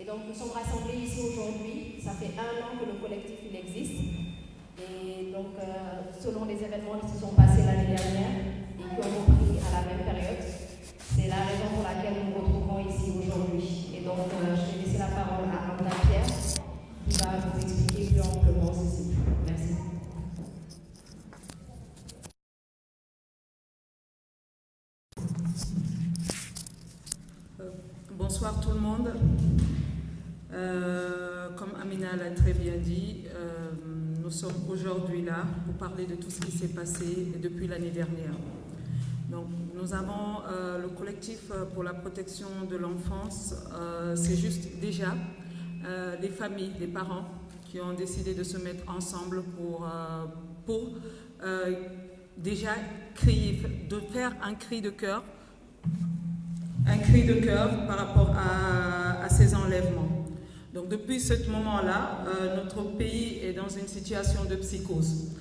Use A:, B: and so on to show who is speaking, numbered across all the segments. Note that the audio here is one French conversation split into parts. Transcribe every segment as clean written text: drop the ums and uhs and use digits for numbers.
A: Et donc nous sommes rassemblés ici aujourd'hui, ça fait 1 an que le collectif il existe. Et donc selon les événements qui se sont passés l'année dernière et qui ont repris à la même période, c'est la raison pour laquelle nous nous retrouvons ici aujourd'hui. Et donc je vais laisser la parole à Amna Pierre qui va vous expliquer plus amplement ceci. Merci.
B: Bonsoir tout le monde. Comme Amina l'a très bien dit, nous sommes aujourd'hui là pour parler de tout ce qui s'est passé depuis l'année dernière. Donc, nous avons le collectif pour la protection de l'enfance, c'est juste déjà les familles, les parents qui ont décidé de se mettre ensemble pour déjà crier, de faire un cri de cœur par rapport à ces enlèvements. Donc depuis ce moment-là, notre pays est dans une situation de psychose.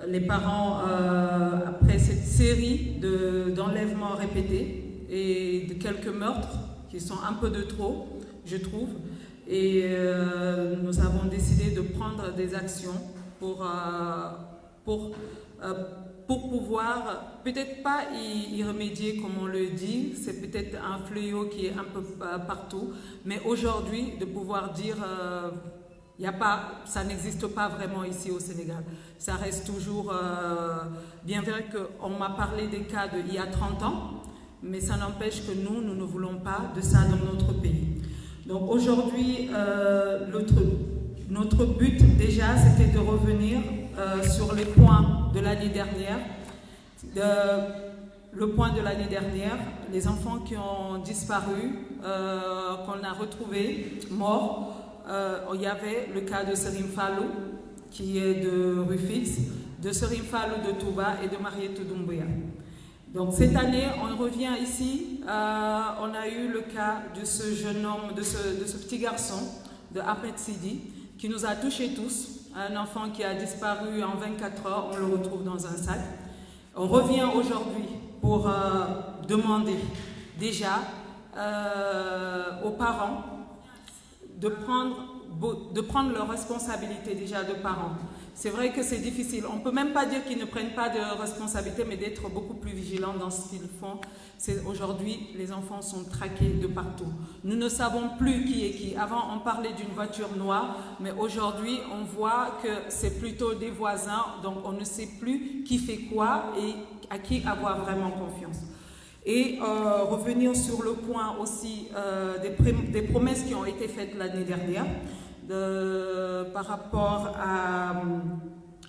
B: Les parents, après cette série d'enlèvements répétés et de quelques meurtres qui sont un peu de trop, je trouve, et nous avons décidé de prendre des actions pour pouvoir, peut-être pas y remédier comme on le dit, c'est peut-être un fléau qui est un peu partout, mais aujourd'hui de pouvoir dire ça n'existe pas vraiment ici au Sénégal. Ça reste toujours, bien vrai qu'on m'a parlé des cas d'il y a 30 ans, mais ça n'empêche que nous ne voulons pas de ça dans notre pays. Donc aujourd'hui, notre but déjà, c'était de revenir sur les points de l'année dernière. Le point de l'année dernière, les enfants qui ont disparu, qu'on a retrouvés morts. Il y avait le cas de Serim Fallou, qui est de Rufisque, de Serim Fallou de Touba et de Marietou Doumbouya. Donc cette année, on revient ici, on a eu le cas de ce jeune homme, de ce petit garçon, de Ahmed Sidi, qui nous a touchés tous. Un enfant qui a disparu en 24 heures, on le retrouve dans un sac. On revient aujourd'hui pour demander déjà aux parents de prendre leurs responsabilités déjà de parents. C'est vrai que c'est difficile. On ne peut même pas dire qu'ils ne prennent pas de responsabilité, mais d'être beaucoup plus vigilants dans ce qu'ils font. Aujourd'hui, les enfants sont traqués de partout. Nous ne savons plus qui est qui. Avant, on parlait d'une voiture noire, mais aujourd'hui, on voit que c'est plutôt des voisins. Donc, on ne sait plus qui fait quoi et à qui avoir vraiment confiance. Et revenir sur le point aussi des promesses qui ont été faites l'année dernière par rapport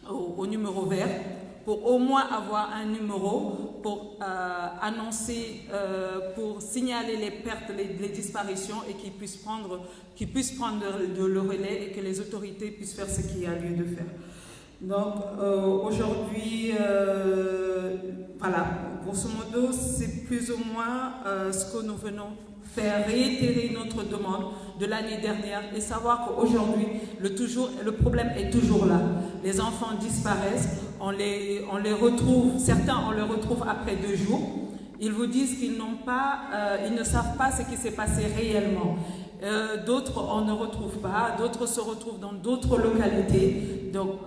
B: au numéro vert, pour au moins avoir un numéro pour annoncer, pour signaler les pertes, les disparitions et qu'ils puissent prendre le relais et que les autorités puissent faire ce qu'il y a lieu de faire. Donc aujourd'hui, voilà, grosso modo, c'est plus ou moins ce que nous venons faire, réitérer notre demande de l'année dernière et savoir qu'aujourd'hui, le problème est toujours là. Les enfants disparaissent, on les retrouve, certains on les retrouve après 2 jours. Ils vous disent qu'ils ils ne savent pas ce qui s'est passé réellement. D'autres on ne retrouve pas, d'autres se retrouvent dans d'autres localités. Donc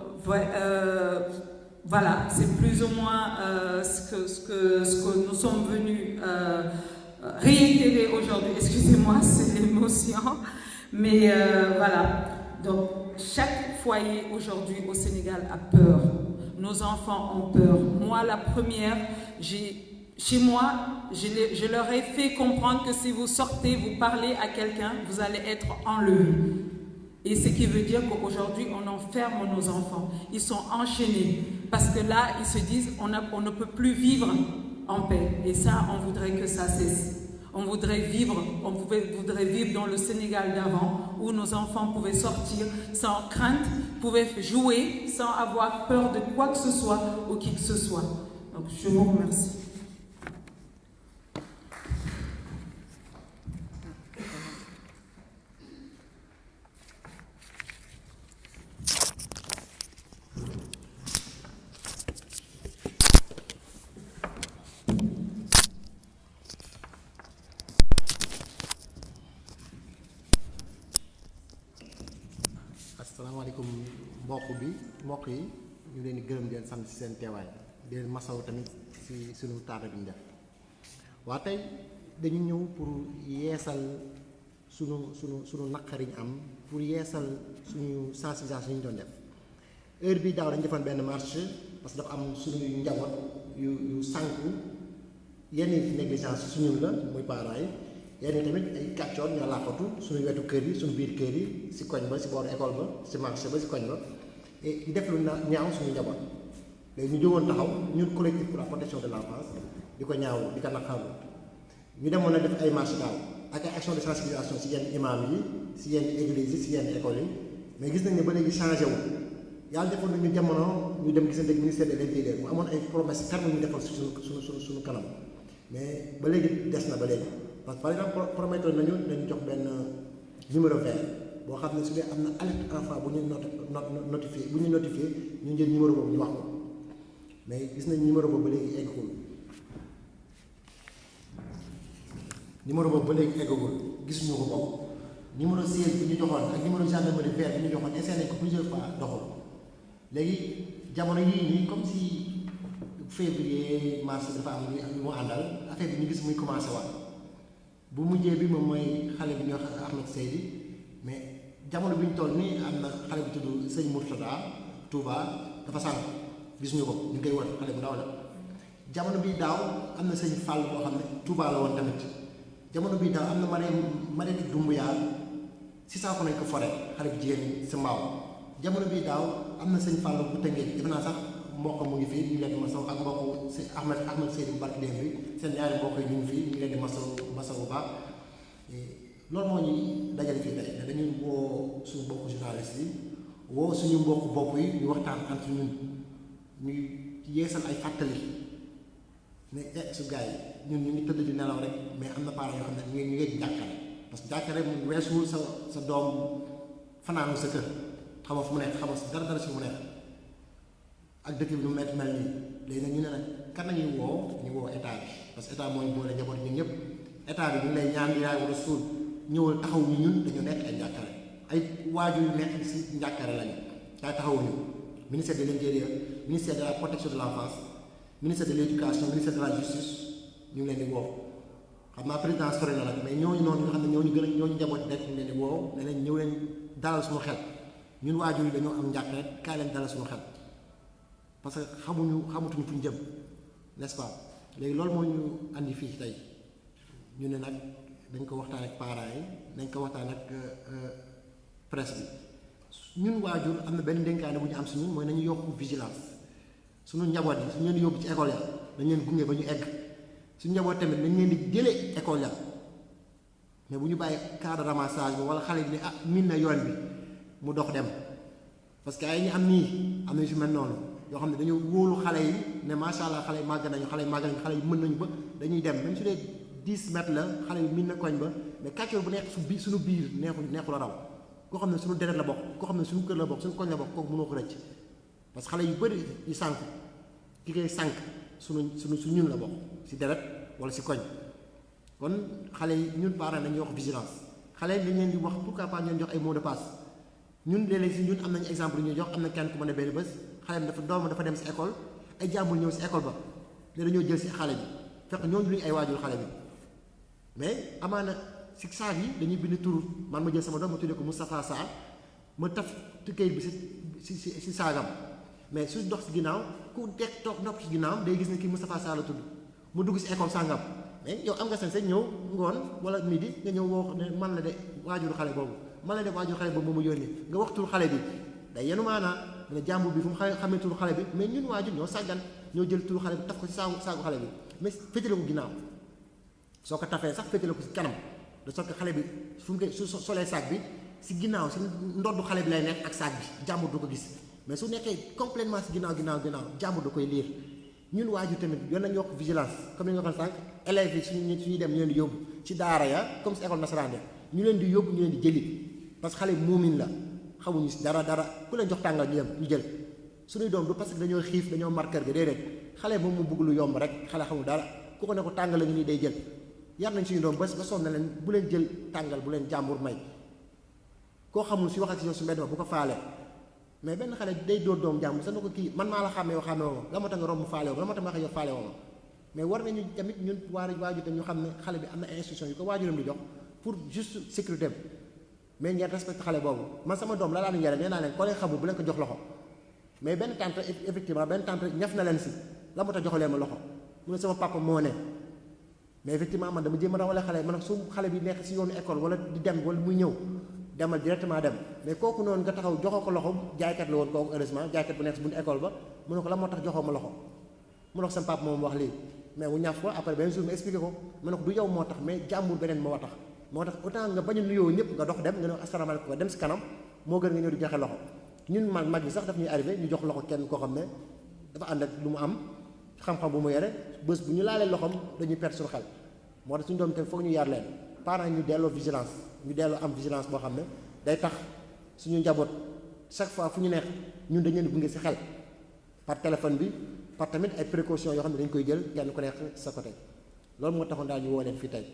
B: voilà, c'est plus ou moins ce que nous sommes venus réitérer aujourd'hui. Excusez-moi, c'est l'émotion. Mais voilà, donc chaque foyer aujourd'hui au Sénégal a peur. Nos enfants ont peur. Moi, la première, chez moi, je leur ai fait comprendre que si vous sortez, vous parlez à quelqu'un, vous allez être enlevé. Et ce qui veut dire qu'aujourd'hui, on enferme nos enfants. Ils sont enchaînés. Parce que là, ils se disent, on ne peut plus vivre en paix. Et ça, on voudrait que ça cesse. On voudrait vivre dans le Sénégal d'avant, où nos enfants pouvaient sortir sans crainte, pouvaient jouer sans avoir peur de quoi que ce soit ou qui que ce soit. Donc, je vous remercie.
C: asalaamaaleykum mbokk yi ñu leen di gërëm di leen sant ci seen teewaay di leen masaw tamit ci sunu taata bi ñu def waa tey dañu ñëw pour yeesal sunu naqari ñu am pour yeesal suñu sensibilisation ñu doon def heure bi daaw dañu defoon benn marche parce que dafa am suñu njaboot yu sànku yenn négligence suñu la muy parents yi yenn tamit ay kàccoor ñoo làqatu suñu wetu kër yi suñu biir kër yi ci koñ ba ci booru école ba ci marché ba ci koñ ba et di def lu ñaaw suñu njaboot léegi ñu jógoon taxaw ñun collectif pour la protection de l'enfance di ko ñaaw di ko naqarlu ñu demoon na def ay marche daaw ak ay action de sensibilisation ci yenn imam yi ci yenn église yi ci yenn école yi mais gis nañ ne ba léegi changé wu yàlla defoon nañu jamono ñu dem gisante ak ministère de l'intérieur mu amoon ay promesse ferme ñu defal suñu kanam mais ba léegi des na ba léegi parce que par exemple promettre nañu jox benn numéro vert boo xam ne su dee am na alerte enfant bu ñu notifié ñu jël numéro boobu ñu wax ko mais gis nañ numéro boobu ba léegi eggagul gisuñu ko boobu numéro 16 bi ñu joxoon ak numéro gendarmerie vert bi ñu joxoon essayé nañ ko plusieurs fois doxul léegi jamono yii nii comme si février mars dafa am lu mu àndal affaire bi ñu gis muy commencé waat bu mujjee bi moom mooy xale bi ñuy wax Ahmed Seydi mais jamono bi ñu toll nii am na xale bi tudd sëñ Mourtada Touba dafa sànq gisuñu ko ñu ngi koy wër xale bu ndaw la jamono bii daaw am na sëñ Fall boo xam ne Touba la woon tamit jamono bii daaw am na Mariétu Doumbouya si saako nañ ko foree xale bu jigéen si mbaaw jamono bii daaw am na sëñ Fall bu Tëngéej defe naa sax mbokk mu ngi fii ñu leen di masaw ak mbokk si Ahmed Seydi bu barki démb bi seen ñaari mbokk yi ñu ngi fii ñu leen di masaw bu baax loolu moo ñuy dajale fii tey dañuy woo suñu mbokku journaliste yi woo suñu mbokku bopp yi ñu waxtaan entre ñun ñuy yeesal ay fàttali ne su gars yi ñun ñu ngi tëdd di nelaw rek mais am na parents yoo xam ne ñu ngi jàkkare parce que jàkkare mu weesuwul sa doom fanaanu sa kër xamoo fu mu nekk xamoo si dara si mu nekk ak dëkk bi nu mel nii léegi nag ñu ne nag kan nañuy woo état bi parce que état moo ñu boole njaboot ñun ñëpp état bi ñu ngi lay ñaan di yaay wala suul ñëwal taxaw ñu ñun dañu nekk ay njàkkare ay waajur yu nekk si njàkkare lañu daay taxawuñu ministère de l'intérieur ministère de la protection de l'enfance ministère de l'éducation ministère de la justice ñu ngi leen di woo xam naa président sori na nag mais ñooñu noonu nga xam ne ñooñu njaboot rek ñu leen di woo ne leen ñëw leen dalal suñu xel ñun waajur yi dañoo am njàkkare kaay leen dalal suñu xel parce que xamatuñu fu ñu jëm n'est-ce pas léegi loolu moo ñu andi fii tey ñu ne nag dañ ko waxtaan ak parents yi dañ ko waxtaan ak presse bi ñun waajur am na benn dénkaane bu ñu am si ñun mooy nañu yokk vigilance suñu njaboot yi suñu leen di yóbbu ci école ya dañ leen gunge ba ñu egg suñu njaboot tamit dañ leen di jëlee école ya mais bu ñu bàyyi cas de ramassage bi wala xale bi ne miin na yoon bi mu dox dem parce que ay ñu am nii am nañu fi mel noonu yoo xam ne dañoo wóolu xale yi ne macha allah xale yi màgg nañu xale yi mën nañu ba dañuy dem même su dee 10 mètres la xale yi miin na koñ ba mais kàccoor bu nekk suñu biir neexul a raw koo xam ne suñu deret la bokk koo xam ne suñu kër la bokk suñu koñ la bokk kooku mënoo ko rëcc parce que xale yu bëri yu sànk ki koy sànk su ñun la bokk si deret wala si koñ kon xale yi ñun parents dañuy wax vigilance xale yi dañ leen di wax pourquoi pas ñu jox ay mots de passe ñun léeg-léeg si ñun am nañu exemple yu ñuy jox am na kenn ku mën a benn bés xale bi dafa dem si école ay jàmbur ñëw si école ba ne dañoo jël si xale bi fekk ñooñu luñu ay waajur xale bi mais amaana si saag yi dañuy bind turu man ma jël sama doom ma tuddee ko Moustapha Sarr ma taf kayit bi si saagam mais su dox si ginnaaw ku dekk toog ndox si ginnaaw day gis ne kii Moustapha Sarr la tudd mu dugg si école sàngam mais yow am nga sañ ñëw ngoon wala midi nga ñëw woo ne man la de waajuru xale boobu moo ma yónnee nga wax turu xale bi day yenu maanaa ne jàmbur bi fu mu xamee turu xale bi mais ñun waajur ñoo sàggan ñoo jël turu xale bi taf ko si saagu xale bi mais féetale ko ginnaaw soo ko tafee sax féetale ko si kanam de sorte que xale bi fu mu su solee saag bi si ginnaaw si ndoddu xale bi lay nekk ak saag bi jàmbur du ko gis mais su nekkee complètement si ginnaaw jàmbur da koy liir ñun waajur tamit yoon nañu yokk vigilance comme ni nga waxoon sànq élèves yi suñuy dem ñu leen di yóbbu ci daara ya comme si école nasaraan ñu leen di yóbbu ñu leen di jëli parce que xale moomin la xamuñu si dara ku leen jox tàngal ñu jël suñuy doom du parce que dañoo xiif dañoo mar kër ga déedéet xale moom mu bëgg lu yomb rek xale xamul dara ku ko ne ko tàngal la ñu nii day jël yar nañ suñu doom ba sonn na leen bu leen jël tàngal bu leen jàmbur may koo xamul si wax ak si yow si mbedd ma bu ko faale mais benn xale day dóor doom jàmm sa na ko kii man maa la xàmmee yow xàmmee woo ma la moo tax nga romb faale woo la moo tax ma wax yow faale woo ma mais war nañu tamit ñun waajur tam ñu xam ne xale bi am na instruction yu ko waajuram di jox pour juste sécurité bi mais ngeen respecté xale boobu man sama doom la laa ni njëriñ nee naa leen ko leen xamul bu leen ko jox loxo mais benn tante effectivement benn tante ñaf na leen si la moo tax joxalee ma loxo mu ne sama papa moo ne mais effectivement man dama jéem a rawale xale man nag su xale bi nekk si yoonu école wala di dem wala muy ñëw demal directement dem mais kooku noonu nga taxaw joxoo ko loxo jaaykat la woon kooku heureusement jaaykat bu nekk si buñu école ba mu ne ko la moo tax joxoo ma loxo mu ne ko sama papa moom wax lii mais mu ñaf ko après benn jour ma expliqué ko mu ne ko du yow moo tax mais jàmbur beneen moo tax autant nga bañ a nuyoo ñëpp nga dox dem nga ne asalaamaaleykum nga dem si kanam moo gën nga ñëw di joxe loxo ñun mag yi sax daf ñuy arrivé ñu jox loxo kenn koo xam ne dafa ànd ak lu mu am xam-xam bu mu yore bés bu ñu laalee loxoom dañuy perdre suñu xel moo tax suñu doom te foog ñu yar leen parents ñu delloo vigilance ñu delloo am vigilance boo xam ne day tax suñu njaboot chaque fois fu ñu nekk ñun dañu leen di gunge si xel par téléphone bi par tamit ay précautions yoo xam ne dañ koy jël kenn ku nekk sa côté loolu moo taxoon daal ñu woo leen fii tey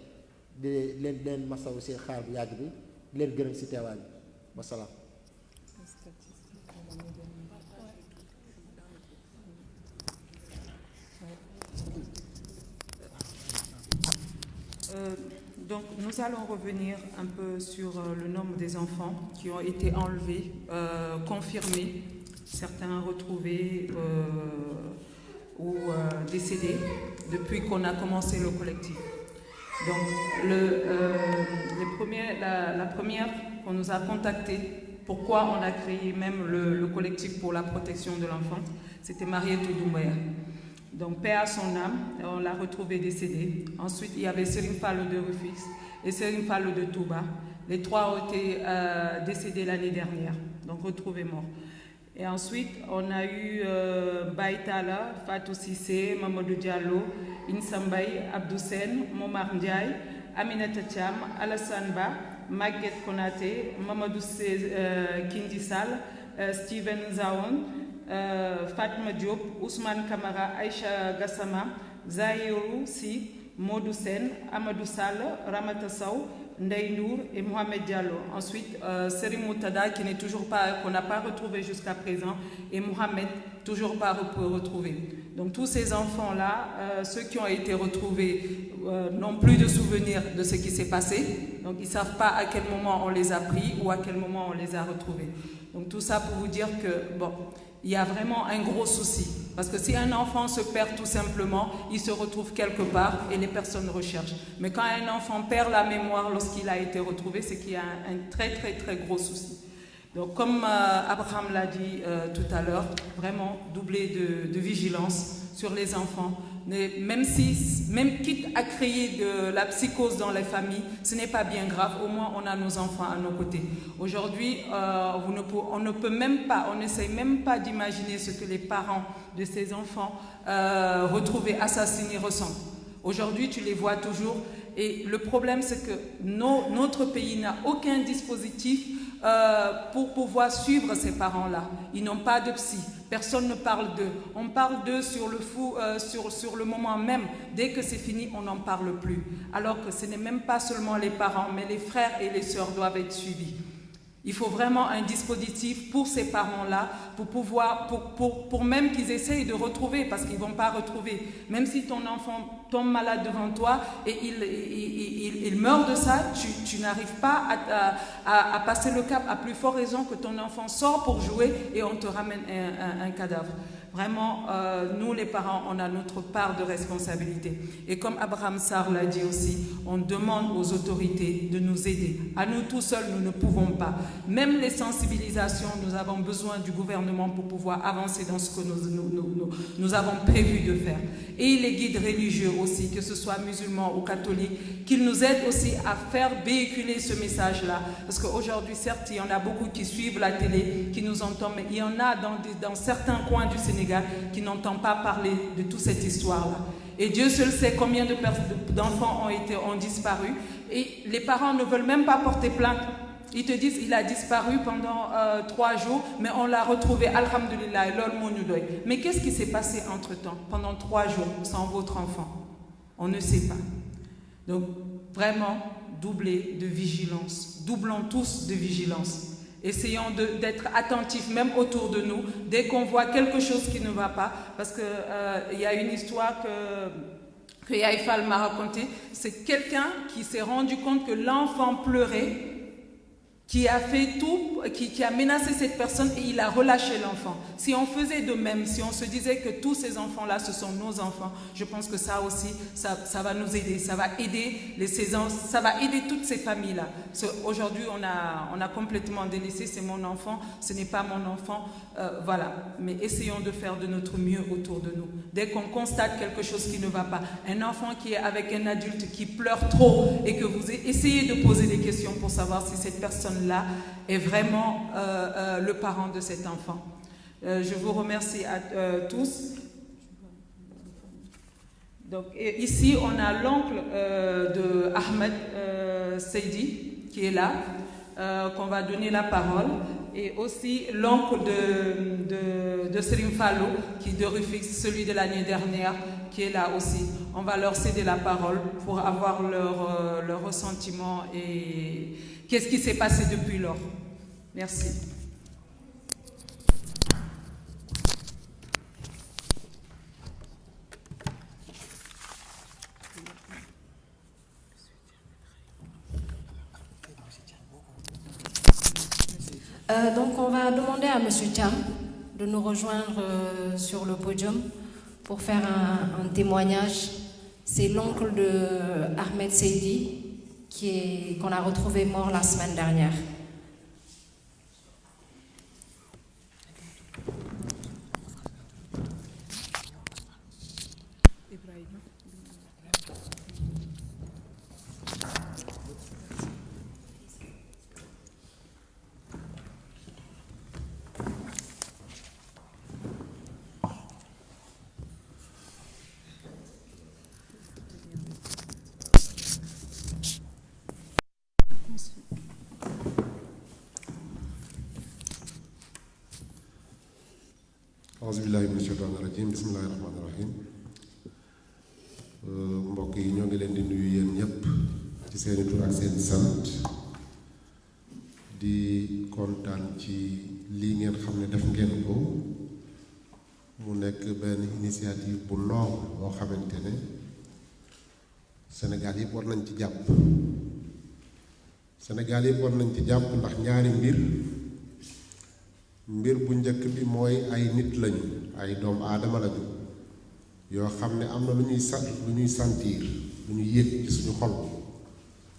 C: di leen masawu si xaar bu yàgg bi di leen gërëm si teewaay bi wasalaam.
B: Donc nous allons revenir un peu sur le nombre des enfants qui ont été enlevés, confirmés, certains retrouvés ou décédés depuis qu'on a commencé le collectif. Donc la première qu'on nous a contacté, pourquoi on a créé même le collectif pour la protection de l'enfant, c'était Marietou Doumbouya. Donc, paix à son âme, on l'a retrouvé décédé. Ensuite, il y avait Serigne Fallou de Rufisque et Serigne Fallou de Touba. Les trois ont été décédés l'année dernière, donc retrouvés morts. Et ensuite, on a eu Baïtala, Fatou Sissé, Mamadou Diallo, Insambay, Abdou Sen, Momar Ndiaye, Aminata Thiam, Alassane Ba, Maguette Konaté, Mamadou Kindi Sall, Steven Zawon, Fatma Diop, Ousmane Kamara, Aïcha Gassama, Zahirou Si, Modou Sen, Amadou Sall, Ramata Sow, Ndeye Nour et Mohamed Diallo. Ensuite, Serim Moutada qu'on n'a pas retrouvé jusqu'à présent, et Mohamed, toujours pas retrouvé. Donc tous ces enfants-là, ceux qui ont été retrouvés n'ont plus de souvenir de ce qui s'est passé. Donc ils ne savent pas à quel moment on les a pris ou à quel moment on les a retrouvés. Donc tout ça pour vous dire que, bon, il y a vraiment un gros souci. Parce que si un enfant se perd tout simplement, il se retrouve quelque part et les personnes recherchent. Mais quand un enfant perd la mémoire lorsqu'il a été retrouvé, c'est qu'il y a un très très très gros souci. Donc comme Abraham l'a dit tout à l'heure, vraiment doubler de vigilance sur les enfants. Même quitte à créer de la psychose dans les familles, ce n'est pas bien grave, au moins on a nos enfants à nos côtés. Aujourd'hui, on n'essaye même pas d'imaginer ce que les parents de ces enfants retrouvés assassinés ressentent. Aujourd'hui, tu les vois toujours et le problème c'est que notre pays n'a aucun dispositif pour pouvoir suivre ces parents-là. Ils n'ont pas de psy. Personne ne parle d'eux. On parle d'eux sur le moment même. Dès que c'est fini, on n'en parle plus. Alors que ce n'est même pas seulement les parents, mais les frères et les sœurs doivent être suivis. Il faut vraiment un dispositif pour ces parents-là, pour même qu'ils essayent de retrouver, parce qu'ils ne vont pas retrouver. Même si ton enfant tombe malade devant toi et il meurt de ça, tu n'arrives pas à passer le cap, à plus forte raison que ton enfant sort pour jouer et on te ramène un cadavre. Vraiment, nous les parents, on a notre part de responsabilité. Et comme Abraham Sarr l'a dit aussi, on demande aux autorités de nous aider. À nous tout seuls, nous ne pouvons pas. Même les sensibilisations, nous avons besoin du gouvernement pour pouvoir avancer dans ce que nous avons prévu de faire. Et les guides religieux aussi, que ce soit musulmans ou catholiques, qu'ils nous aident aussi à faire véhiculer ce message-là. Parce qu'aujourd'hui, certes, il y en a beaucoup qui suivent la télé, qui nous entendent, mais il y en a dans certains coins du Sénégal qui n'entend pas parler de toute cette histoire-là. Et Dieu seul sait combien d'enfants ont disparu. Et les parents ne veulent même pas porter plainte. Ils te disent qu'il a disparu pendant 3 jours, mais on l'a retrouvé, alhamdoulilah, mais qu'est-ce qui s'est passé entre-temps, pendant 3 jours, sans votre enfant? On ne sait pas. Donc, vraiment, doubler de vigilance. Doublons tous de vigilance. Essayons d'être attentifs, même autour de nous, dès qu'on voit quelque chose qui ne va pas. Parce qu'il y a une histoire que Yaïfal m'a racontée. C'est quelqu'un qui s'est rendu compte que l'enfant pleurait, qui a fait tout, qui a menacé cette personne et il a relâché l'enfant. Si on faisait de même, si on se disait que tous ces enfants-là, ce sont nos enfants, je pense que ça aussi, ça va nous aider. Ça va aider ça va aider toutes ces familles-là. Aujourd'hui, on a complètement délaissé, c'est mon enfant, ce n'est pas mon enfant, voilà. Mais essayons de faire de notre mieux autour de nous. Dès qu'on constate quelque chose qui ne va pas, un enfant qui est avec un adulte qui pleure trop et que vous essayez de poser des questions pour savoir si cette personne-là est vraiment le parent de cet enfant. Je vous remercie à tous. Donc, ici, on a l'oncle de Ahmed Seydi qui est là, qu'on va donner la parole, et aussi l'oncle de Serim Fallo, qui est de Rufix, celui de l'année dernière, qui est là aussi. On va leur céder la parole pour avoir leur ressentiment et qu'est-ce qui s'est passé depuis lors. Merci.
A: Donc on va demander à M. Thiam de nous rejoindre sur le podium pour faire un témoignage. C'est l'oncle de Ahmed Seydi qu'on a retrouvé mort la semaine dernière.
D: Auzubillahi mina shaytaani rajiim bismillahi rahmaani rahiim. Mbokk yi ñoo ngi leen di nuyu yéen ñëpp ci seeni tur ak seen sant di kontaan ci lii ngeen xam ne def ngeen ko mu nekk benn initiative bu noble boo xamante ne Sénégal yëpp war nañ ci jàpp. Sénégal yëpp war nañ ci jàpp ndax ñaari mbir bu njëkk bi mooy ay nit lañu, ay doomu aadama lañu yoo xam ne am na lu ñuy sentir, lu ñuy yëg ci suñu xol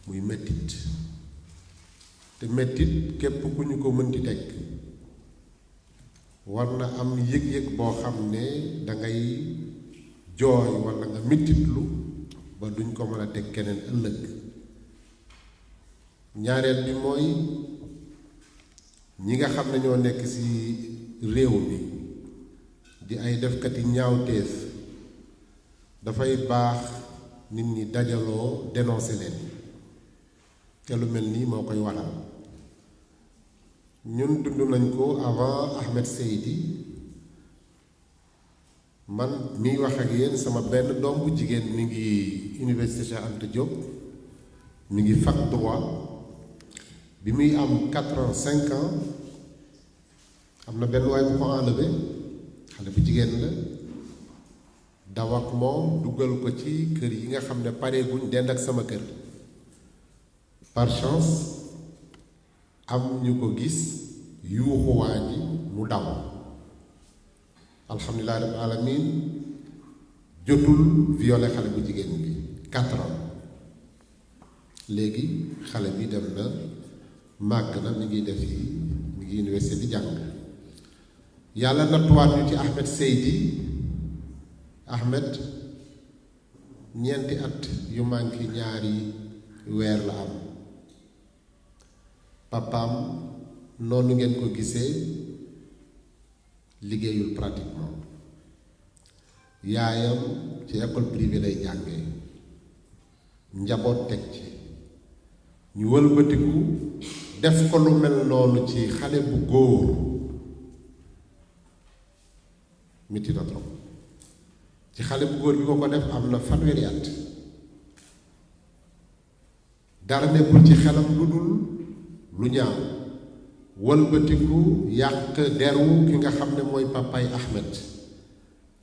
D: muy mettit. te mettit képp ku ñu ko mënti teg war na am yëg-yëg boo xam ne dangay jooy walla nga mettitlu ba duñ ko mën a teg keneen ëllëg. ñaareel bi mooy ñi nga xam ne ñoo nekk ci réew mi di ay defkati ñaawteef dafay baax nit ñi dajaloo dénoncer leen te lu mel nii moo koy waral. ñun dund nañ ko avant Ahmed Seydi. man miy wax ak yéen sama benn doom bu jigéen mi ngi université Cheikh Anta Diop mi ngi fac droit. bi muy am 4 ans 5 ans am na benn waay bu ko enlevé, xale bu jigéen la, daw ak moom dugal ko ci kër yi nga xam ne pareeguñ dend ak sama kër. par chance am ñu ko gis yuuxu waa ji mu daw. alhamdulilah rabbil alamin jotul violé xale bu jigéen bi 4 ans. léegi xale bi dem na màgg na mi ngi def yi mi ngi université di jàng. yàlla nattuwaat ñu ci Ahmed Seydi. Ahmed ñeenti at yu manqué ñaari weer la am. papaam noonu ngeen ko gisee liggéeyul pratiquement. yaayam ci école privée lay jàngee. njaboot teg ci. ñu wëlbatiku def ko lu mel noonu ci xale bu góor metti na trop. ci xale bu góor bi ko def am na 1 fanweeri at. dara nekkul ci xelam lu dul lu ñaaw wëlbatiku yàq deru ki nga xam ne mooy papaay Ahmed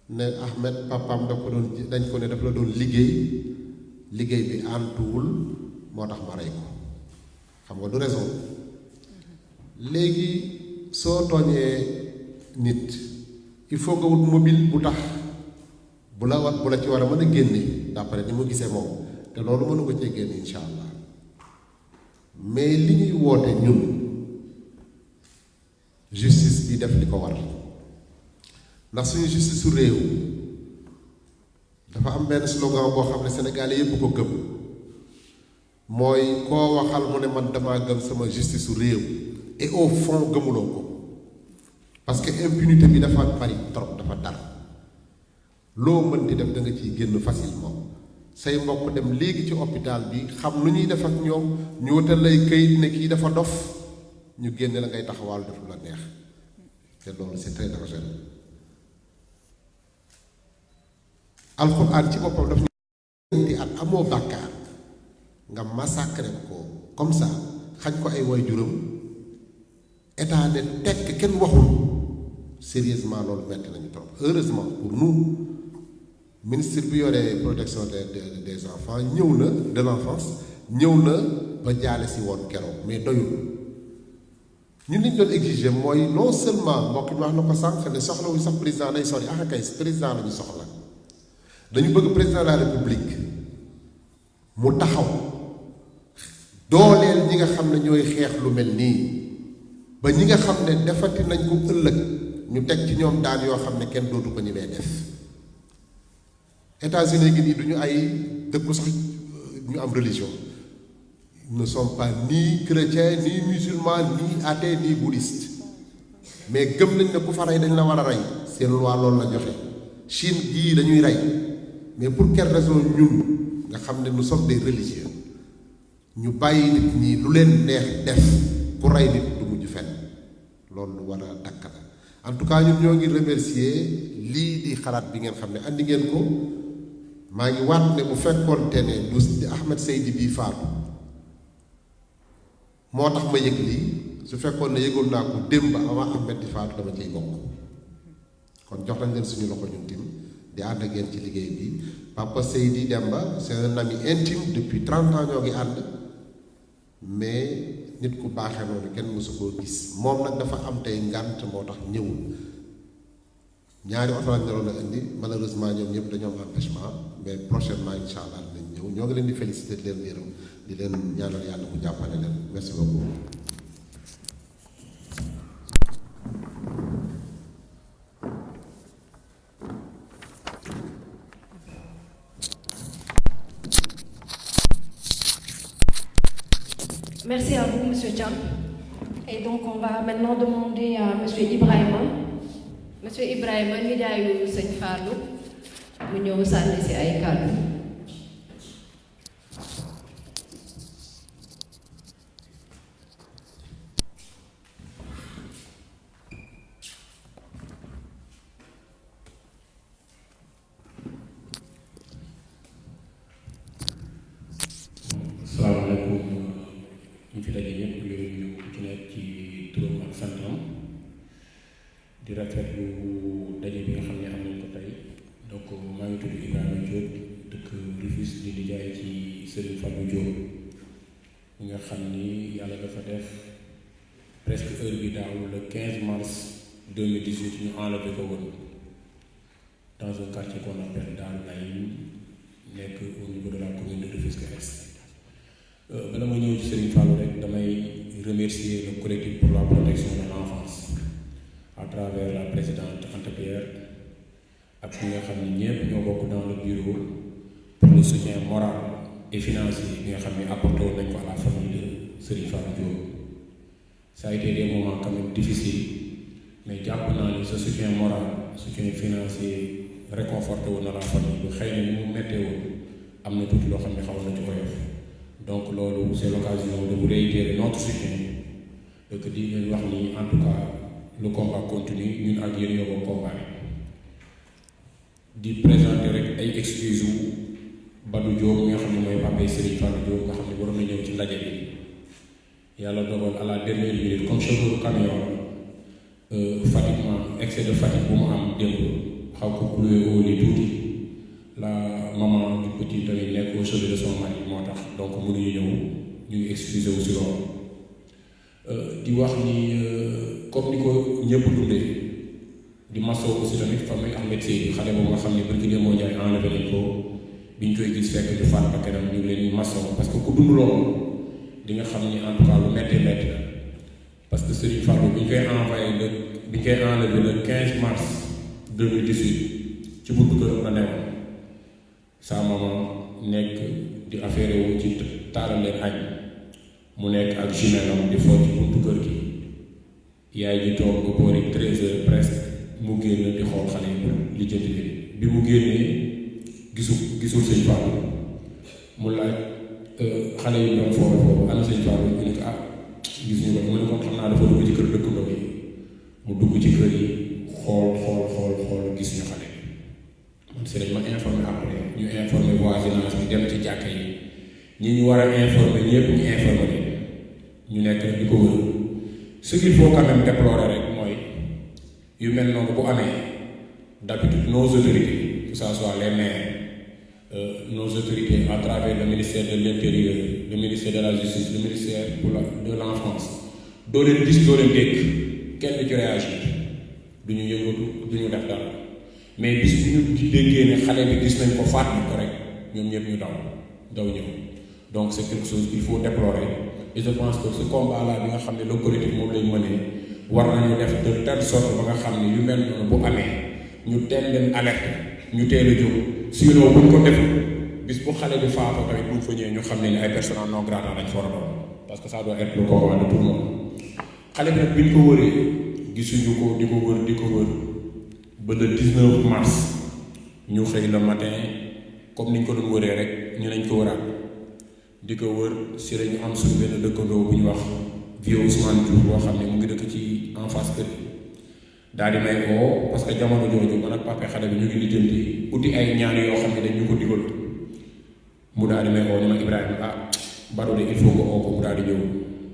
D: ne Ahmed papaam da ko doon dañ ko ne daf la doon liggéey bi antuwul moo tax ma rey ko xam nga du raison léegi soo tooñee nit il faut nga wut mobile bu tax bu la ci war a mën a génne d'après ni mu gisee moom te loolu mënu ko cee génne insha allah mais li ñuy woote ñun justice bi def li ko war ndax suñu justice su réew dafa am benn slogan boo xam ne sénégalais yépp ko gëm mooy koo waxal mu ne man damaa gëm sama justice su réew et au fond gëmuloo ko parce que impunité bi dafa bari trop dafa dar loo mën di def da nga ciy génn facilement say mbokk dem léegi ci hôpital bi xam lu ñuy def ak ñoom ñu wutal lay këyit ne kii dafa dof ñu génne la ngay taxawal def lu la neex te loolu c'est très dangereux alxuraan ci boppam daf ñu di at amoo bàkkaar nga massacré ko comme ça xañ ko ay waajuram état de tekk kenn waxul sérieusement loolu metti nañu trop heureusement pour nous ministre bi yoree protection des enfants ñëw na de l'enfance ñëw na ba jaale si woon keroog mais doyul ñun liñ doon exiger mooy non seulement mbokk mi wax na ko sànq ne soxlawuñ sax président lay sori ah kay président la ñu soxla dañu bëgg président de la république mu taxaw dooleel ñi nga xam ne ñooy xeex lu mel nii ba ñi nga xam ne defati nañ ko ëllëg ñu teg ci ñoom daan yoo xam ne kenn dootu ko ñi may def États-Unis gi nii du ñu ay dëkku sax ñu am religion ils ne sont pas ni chrétiens ni musulmans ni athées ni bouddhistes mais gëm nañ ne ku fa rey dañ la war a rey seen loi loolu la joxe Chine gii dañuy rey mais pour quelle raison ñun nga xam ne nous sommes des religieux ñu bàyyi nit ñi lu leen neex def ku rey nit du mujj fenn loolu lu war a dakk la en tout cas ñun ñoo ngi remercier lii di xalaat bi ngeen xam ne andi ngeen ko maa ngi waat ne bu fekkoonte ne du Ahmed Seydi bii faatu moo tax ma yëg lii su fekkoon ne yëgoon naa ko démb avant Ahmed di faatu dama ciy bokk kon jox nañ leen suñu loxo ñun tim di ànd ak yéen ci liggéey bi Papa Seydi Demba c'est un ami intime depuis 30 ans ñoo ngi ànd mais nit ku baaxee noonu kenn mësu koo gis moom nag dafa am tey ngànt moo tax ñëwul ñaari oto lañ naroon a indi malheureusement ñoom ñëpp dañoo am empêchement mais prochainement incha allah dinañ ñëw ñoo ngi leen di féliciter di leen yërëm di leen ñaanal yàlla mu jàppale leen merci beaucoup.
A: Merci à vous, Monsieur Thiam. Et donc, on va maintenant demander à Monsieur Ibrahima. Monsieur Ibrahima, ñu jaayu Sëñ Fallou mu ñëw sànni si ay kàddu.
E: Salaamaaleykum ñu fi daje ñëpp ñu ci nekk ci turam ak santam di rafetlu daje bi nga xam ne am nañ ko tey donc maa ngi tudd Ibrahima Diop dëkk Rufisque di liggéey ci Serigne Fallou Diop mi nga xam ni yàlla dafa def presque heure bi daaw le 15 mars 2018 ñu enlevé ko woon dans un quartier qu'on appelle Darou Naïm nekk au niveau de la commune de Rufisque Est. Bala ma ñëw ci Serigne Fallou rek damay remercier le collectif pour la protection de l'enfance à travers la présidente Anta Pierre ak ñi nga xam ne ñëpp ñoo bokk dans le bureau pour le soutien moral et financier bi nga xam ne apporté woon nañ ko à la famille de Serigne Fallou Diop. Ça a été des moments quand même difficiles mais jàpp naa ne ce soutien moral soutien financier réconforté woon na la famille bu xëy na ni mu méttee woon am na tuuti loo xam ne xaw na ci oyof. Donc loolu c'est l'occasion de vous réitérer notre soutien et que di leen wax ni en tout cas le combat continue ñun ak yéen ñoo ko combat di présenter rek ay excuses Badou Diop mi nga xam ne mooy papay Serigne Fallou Diop nga xam ne waroon na ñëw ci ndaje bi yàlla dogal à la dernière minute comme chauffeur camion fatiguement excès de fatigue bu mu am démb xaw ko couler au lit tuuti la maman du petit tamit nekk au chevet de son mari moo tax donc mënuñu ñëw ñu ngi excusé wu si loolu di wax ni comme ni ko ñëpp dundee di masoo aussi tamit famille Ahmed Seydi xale boobu nga xam ne barki démb moo jaay enlevé nañ ko bi ñu koy gis fekk ñu faat bakkanam ñu ngi leen masoo parce que ku dund loolu di nga xam ni en tout cas lu métti métti la parce que Serigne Fallou bi ñu koy enlevé le 15 mars 2018 ci buntu këram la newoon sa maman nekk di affaire wu ci taalal leen añ mu nekk ak jumelam di foo ci buntu kër gi yaay ji toog ba boori 13h presque mu génn di xool xale yi li jënd leen bi mu génnee gisul Sëñ Fallou mu laaj xale yi ñoom foofu ana Sëñ Fallou ñu ne ko gis ñu ko mu ne kon xam naa dafa dugg ci kër dëkkandoo yi mu dugg ci kër yi xool gis ñu xale man si lañ ma informé après ñu informé voisinage bi dem ci jàkka yi ñi ñu war a informé ñëpp ñu informé ñu nekk rek di ko wër ce qu'il faut quand même déplorer rek mooy yu mel noonu bu amee d'habitude nos autorités que ça soit les maires nos autorités à travers le ministère de l'Intérieur, le ministère de la Justice, le ministère de l'Enfance doo leen gis doo leen dégg kenn du ci réagir du ñu yëngatu du ñu def dara mais bis bu ñu déggee ne xale bi gis nañ ko faat nañ ko rek ñoom ñëpp ñu daw ñëw donc c'est quelque chose qu'il faut déplorer et je pense que ce combat là bi nga xam ne le collectif moom lay mënee war nañu def de telle sorte ba nga xam ne yu mel noonu bu amee ñu teel leen alerte ñu teel a jóg sinon buñ ko def bis bu xale bi faatoo tamit buñ fa ñëwee ñu xam ne ni ay personnes non grata lañ fa war a doon parce que ça doit être le combat de tout le monde xale bi nag biñ ko wëree gisuñu ko di ko wër ba le 19 mars ñu xëy le matin comme niñ ko doon wëree rek ñu nañ ko wëraat di ko wër si lañu am suñu benn dëkkandoo bu ñu wax vieux Ousmane Diouf boo xam ne mu ngi dëkk ci en face kër daal di may oo parce que jamono jooju man ak papa xale bi ñu ngi lijjanti uti ay ñaan yoo xam ne dañ ñu ko digal mu daal di may oo ni ma Ibrahima Badou de il faut que oo ko mu daal di ñëw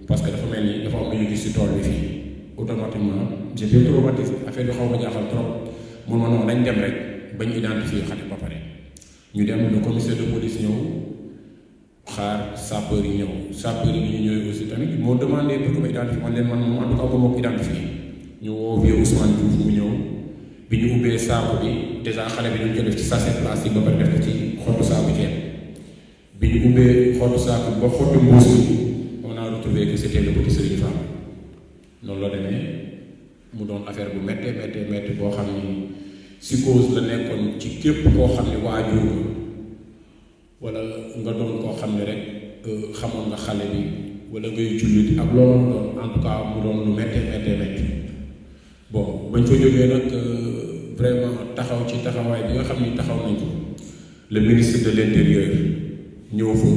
E: parce que dafa mel ni dafa am lu ñu gis si tool bi fii automatiquement j'étais traumatisé affaire bi xaw ma jaaxal trop mun ma noonu nañ dem rek bañ identifier xale ba pare ñu dem le commissaire de police ñëw xaar sapeur yi bi ñu ñëwee aussi tamit moo demandé pour que ma identifier man leen man moom en tout cas ba ma ko identifier ñu woo vieux Ousmane Diouf mu ñëw bi ñu ubbee saaku bi déjà xale bi ñu ko def ci sachet plastique ba pare def ko ci xottu saaku ceeb bi ñu ubbee xottu saaku ba xottu mbuus bi on a retrouvé que c'était le petit Serigne Fall noonu la demee mu doon affaire bu méttee boo xam ni psychose la nekkoon ci képp koo xam ne waajur wala nga doon koo xam ne rek xamoon nga xale bi wala ngay jullit ak loolu doon en tout cas mu doon lu méttee bon bañ fa jógee nag vraiment taxaw ci taxawaay bi nga xam ni taxaw nañ ko le ministre de l'Intérieur ñëw fa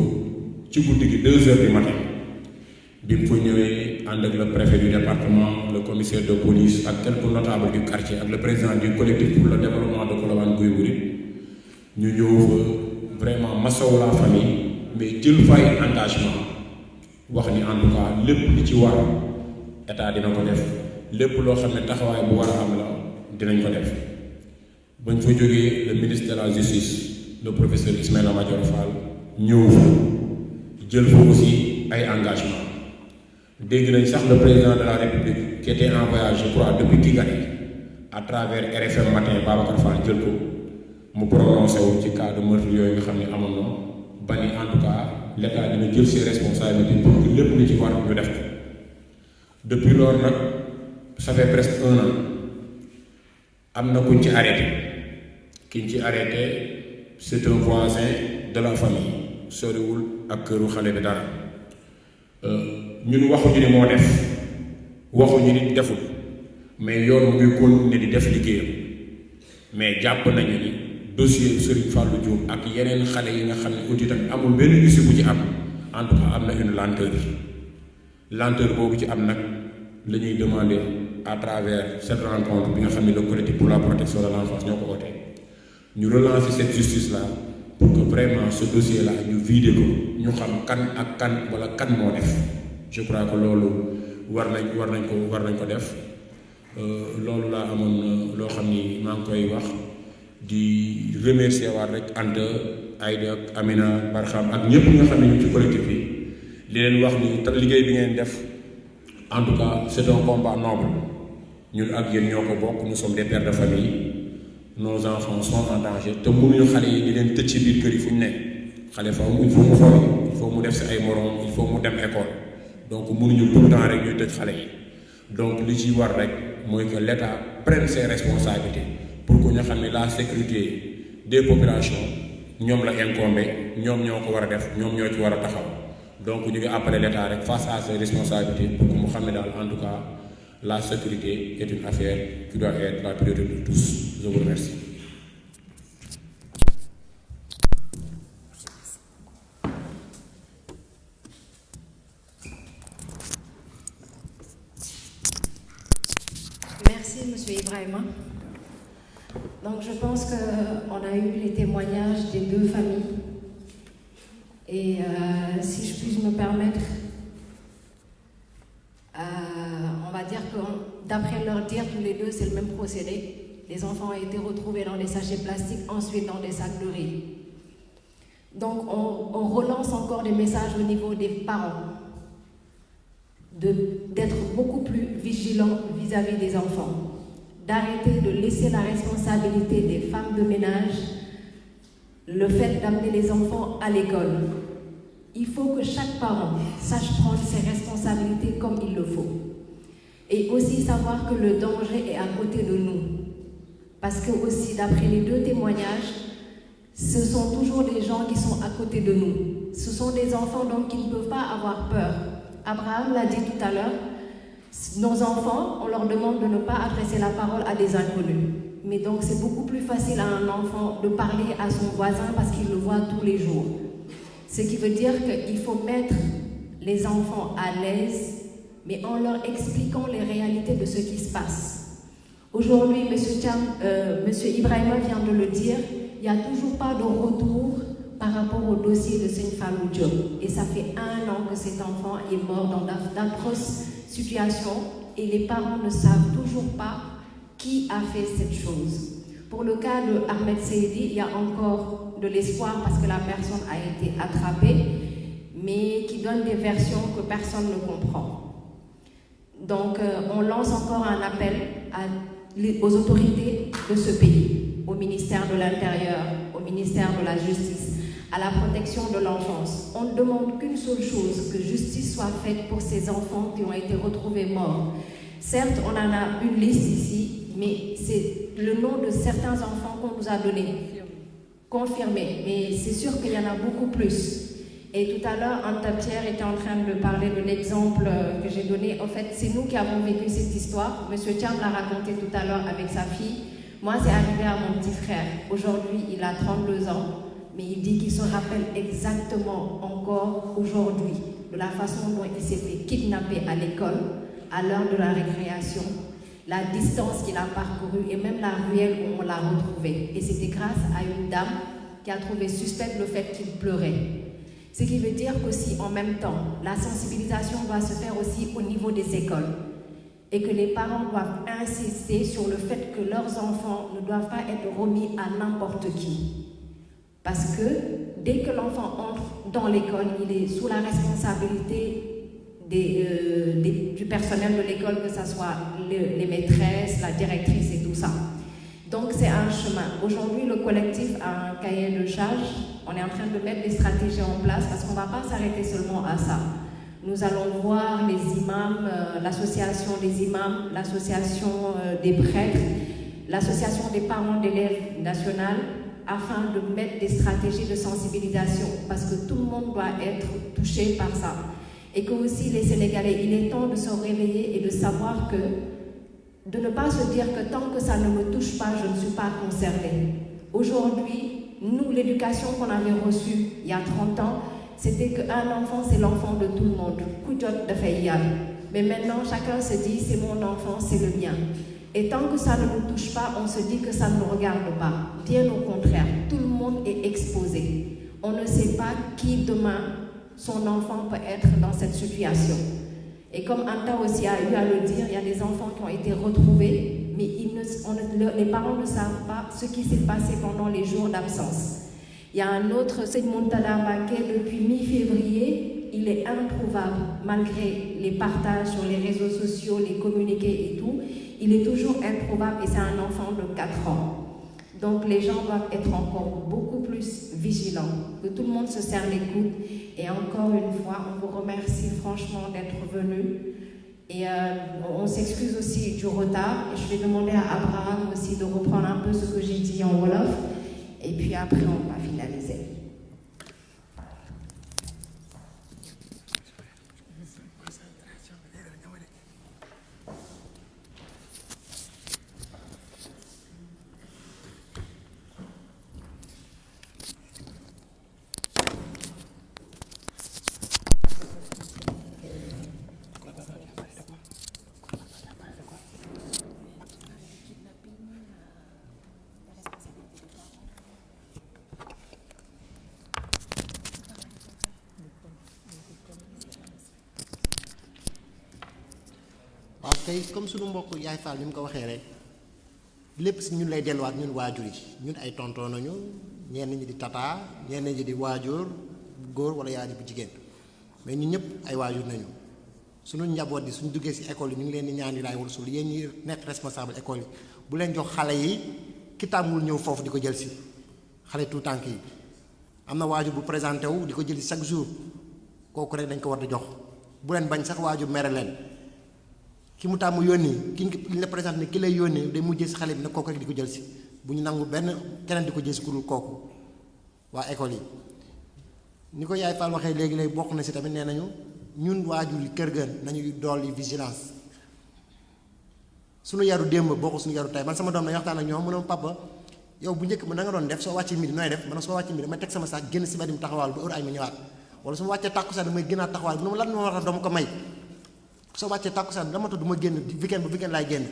E: ci guddi gi 2 heures du matin bi mu fa ñëwee ànd ak le préfet du département le commissaire de police ak quelques notables du quartier ak le président du collectif pour le développement de Colobane Guy Mouride ñu ñëw fa vraiment masawu la famille mais jël fay engagement wax ni en tout cas lépp li ci war état dina ko def lépp loo xam ne taxawaay bu war a am la dinañ ko def bañ fa jógee le ministre de la justice le professeur Ismaïla Madior Fall ñëw fa jël fa aussi ay engagement dégg nañ sax le président de la république qui était en voyage je crois depuis Kigali à travers RFM matin Babacar Fall jël ko mu prononcé wu ci cas de meurtre yooyu nga xam ne amoon na ba ni en tout cas l'état dina jël ses responsabilités pour que lépp lu ci war ñu def ko depuis loolu nag ça fait presque 1 an am na kuñ ci arrêté kiñ ci arrêté c'est un voisin de la famille soriwul ak këru xale bi dara ñun waxuñu ni moo def waxuñu ni deful mais yoon mu ngi continuer di def liggéeyam mais jàpp nañu ni dossier Serigne Fallou Diop ak yeneen xale yi nga xam ne aussi tamit amul benn issue bu ci am en tout cas am na une lenteur boobu ci am nag la ñuy demander à travers cette rencontre bi nga xam ne le collectif pour la protection de l'enfance ñoo ko wootee ñu relancer cette justice là pour que vraiment ce dossier là ñu vider ko ñu xam kan ak kan wala kan moo def je crois que loolu war nañ ko def loolu laa amoon loo xam ni maa ngi koy wax di remercier waat rek Anta Aïda ak Amina Barham ak ñëpp nga xam ne ñu ci collectif bi di leen wax ni liggéey bi ngeen def en tout cas c'est un combat noble ñun ak yéen ñoo ko bokk nous sommes des pères de famille nos enfants sont en danger te mënuñu xale yi di leen tëj ci biir kër yi fu ñu ne xale fa il faut mu fori il faut mu def si ay morom il faut mu dem école donc mënuñu tout le temps rek ñuy tëj xale yi donc li ci war rek mooy que l'État prenne ses responsabilités pour que ñu xam ne la sécurité des populations ñoom la incombé ñoom ñoo ko war a def ñoom ñoo ci war a taxaw donc ñu ngi appeler l'État rek face à ses responsabilités pour que mu xam ne daal en tout cas la sécurité est une affaire qui doit être la priorité de tous. Je vous remercie.
A: Merci, Monsieur Ibrahima. Donc, je pense qu'on a eu les témoignages des deux familles. Et si je puis me permettre, on va dire que d'après leur dire, tous les deux, c'est le même procédé. Les enfants ont été retrouvés dans des sachets plastiques, ensuite dans des sacs de riz. Donc on relance encore des messages au niveau des parents, d'être beaucoup plus vigilants vis-à-vis des enfants, d'arrêter de laisser la responsabilité des femmes de ménage, le fait d'amener les enfants à l'école. Il faut que chaque parent sache prendre ses responsabilités comme il le faut. Et aussi savoir que le danger est à côté de nous. Parce que aussi, d'après les deux témoignages, ce sont toujours des gens qui sont à côté de nous. Ce sont des enfants donc qui ne peuvent pas avoir peur. Abraham l'a dit tout à l'heure, nos enfants, on leur demande de ne pas adresser la parole à des inconnus. Mais donc c'est beaucoup plus facile à un enfant de parler à son voisin parce qu'il le voit tous les jours. Ce qui veut dire qu'il faut mettre les enfants à l'aise, mais en leur expliquant les réalités de ce qui se passe. Aujourd'hui, Monsieur Ibrahima vient de le dire, il n'y a toujours pas de retour par rapport au dossier de Serigne Fallou Diop. Et ça fait 1 an que cet enfant est mort dans d'atroces situations et les parents ne savent toujours pas qui a fait cette chose. Pour le cas de Ahmed Seydi, il y a encore de l'espoir parce que la personne a été attrapée, mais qui donne des versions que personne ne comprend. Donc, on lance encore un appel aux autorités de ce pays, au ministère de l'Intérieur, au ministère de la Justice, à la protection de l'enfance. On ne demande qu'une seule chose, que justice soit faite pour ces enfants qui ont été retrouvés morts. Certes, on en a une liste ici, mais c'est le nom de certains enfants qu'on nous a donné, confirmé, mais c'est sûr qu'il y en a beaucoup plus. Et tout à l'heure, Anta Pierre était en train de parler de l'exemple que j'ai donné. En fait, c'est nous qui avons vécu cette histoire. Monsieur Thiam l'a raconté tout à l'heure avec sa fille. Moi, c'est arrivé à mon petit frère. Aujourd'hui, il a 32 ans, mais il dit qu'il se rappelle exactement encore aujourd'hui de la façon dont il s'est fait kidnapper à l'école, à l'heure de la récréation, la distance qu'il a parcourue et même la ruelle où on l'a retrouvé. Et c'était grâce à une dame qui a trouvé suspect le fait qu'il pleurait. Ce qui veut dire qu'aussi, en même temps, la sensibilisation doit se faire aussi au niveau des écoles et que les parents doivent insister sur le fait que leurs enfants ne doivent pas être remis à n'importe qui. Parce que dès que l'enfant entre dans l'école, il est sous la responsabilité du personnel de l'école, que ce soit les maîtresses, la directrice et tout ça. Donc c'est un chemin. Aujourd'hui, le collectif a un cahier de charges. On est en train de mettre des stratégies en place parce qu'on ne va pas s'arrêter seulement à ça. Nous allons voir les imams, l'association des imams, l'association des prêtres, l'association des parents d'élèves nationales, afin de mettre des stratégies de sensibilisation parce que tout le monde doit être touché par ça. Et que aussi les Sénégalais, il est temps de se réveiller et de savoir que, de ne pas se dire que tant que ça ne me touche pas, je ne suis pas concernée. Aujourd'hui, nous, l'éducation qu'on avait reçue il y a 30 ans, c'était qu'un enfant, c'est l'enfant de tout le monde. Mais maintenant, chacun se dit, c'est mon enfant, c'est le mien. Et tant que ça ne nous touche pas, on se dit que ça ne nous regarde pas. Bien au contraire, tout le monde monde est exposé. On ne sait pas qui demain son enfant peut être dans cette situation. Et comme Anta aussi a eu à le dire, il y a des enfants qui ont été retrouvés, mais les parents ne savent pas ce qui s'est passé pendant les jours d'absence. Il y a un autre, c'est Montala Mbaké, depuis mi-février, il est introuvable malgré les partages sur les réseaux sociaux, les communiqués et tout. Il est toujours introuvable et c'est un enfant de 4 ans. Donc les gens doivent être encore beaucoup plus vigilants, que tout le monde se serre les coudes. Et encore une fois, on vous remercie franchement d'être venus. Et on s'excuse aussi du retard. Et je vais demander à Abraham aussi de reprendre un peu ce que j'ai dit en Wolof. Et puis après, on va finaliser.
C: waaw tey comme suñu mbokk yaay Fall ni mu ko waxee rek lépp si ñun lay delluwaat ñun waajur yi ñun ay tonton nañu ñenn ñi di tata ñenn ñi di waajur bu góor wala yaay bu jigéen mais ñun ñëpp ay waajur nañu suñu njaboot yi suñu duggee si école yi ñu ngi leen di ñaan yi laay wala sul yéen ñi nekk responsable école yi bu leen jox xale yi ki tàmmul ñëw foofu di ko jël si xale tout tànk yi am na waajur bu présenté wu di ko jël si chaque jour kooku rek dañ ko war di jox bu leen bañ sax waajur mere leen ki mu tàmm yónni ki la présenté ne ki lay yónni day mujjee si xale bi nag kooku rek di ko jël si bu ñu nangu benn keneen di ko jël si kurul kooku waa école yi ni ko yaay Fall waxee léegi bokk na si tamit nee nañu ñun waajur yi kër ga nañu dolli vigilance suñu yaru démb bokk suñu yaru tey man sama doom dañuy waxtaan ak ñoom mu ne papa yow bu njëkk ma na nga doon def soo wàccee midi nooy def man soo wàccee midi damay teg sama saak génn si mbedd mi taxawaal ba heure ay ma ñëwaat wala su ma wàccee tàkkusaan damay gënaat taxawaal bi lan moo war a dama ko may soo wàccee tàkkusaan dama tax du ma génn weekend ba weekend laay génn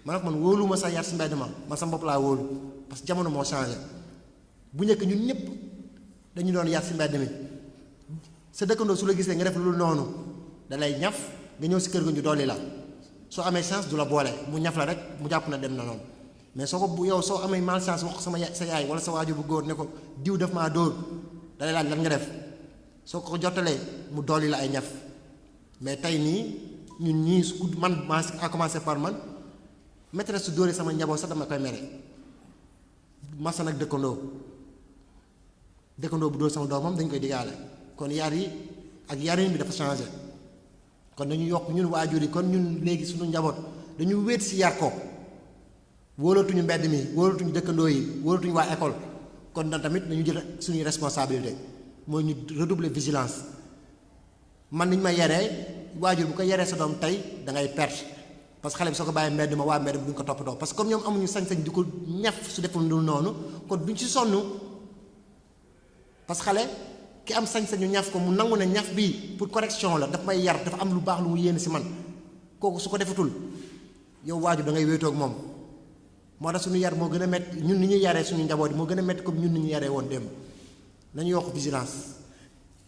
C: man nag man wóolu ma sax yar si mbedd ma man sama bopp laa wóolu parce que jamono moo changé bu njëkk ñun ñëpp dañu doon yar si mbedd mi sa dëkkandoo su la gisee nga def lu noonu da lay ñaf nga ñëw si kër ga ñu dolli la soo amee chance du la boole mu ñaf la rek mu jàpp na dem na noonu mais soo ko bu yow soo amee malchance wax sama sa yaay wala sa waajur bu góor ne ko diw def maa dóor da lay laaj lan nga def soo ko jottalee mu dolli la ay ñaf mais tey nii ñun ñii su man maa à commencer par man maîtresse su dóoree sama njaboot sax dama koy mere masa nag dëkkandoo bu dóor sama doomam dañ koy digaale kon yar yi ak yarin bi dafa changé kon dañu yokk ñun waajur yi kon ñun léegi suñu njaboot dañu wéet si yar ko wóolatuñu mbedd mi wóolatuñu dëkkandoo yi wóolatuñu waa école kon na tamit nañu jël suñuy responsabilité mooy ñu redoubler vigilance man niñ ma yaree waajur bu ko yaree sa doom tey da ngay perte parce que xale bi soo ko bàyyee mbedd ma waa mbedd bi duñ ko toppatoo parce que comme ñoom amuñu sañ-sañ di ko ñaf su deful dul noonu kon duñ ci sonn parce que xale ki am sañ-sañu ñaf ko mu nangu ne ñaf bii pour correction la daf may yar dafa am lu baax lu mu yéene si man kooku su ko defatul yow waajur da ngay wéetoo ak moom moo tax suñu yar moo gën a métti ñun ni ñuy yaree suñu njaboot yi moo gën a métti comme ñun ni ñu yaree woon démb nañu yokk vigilance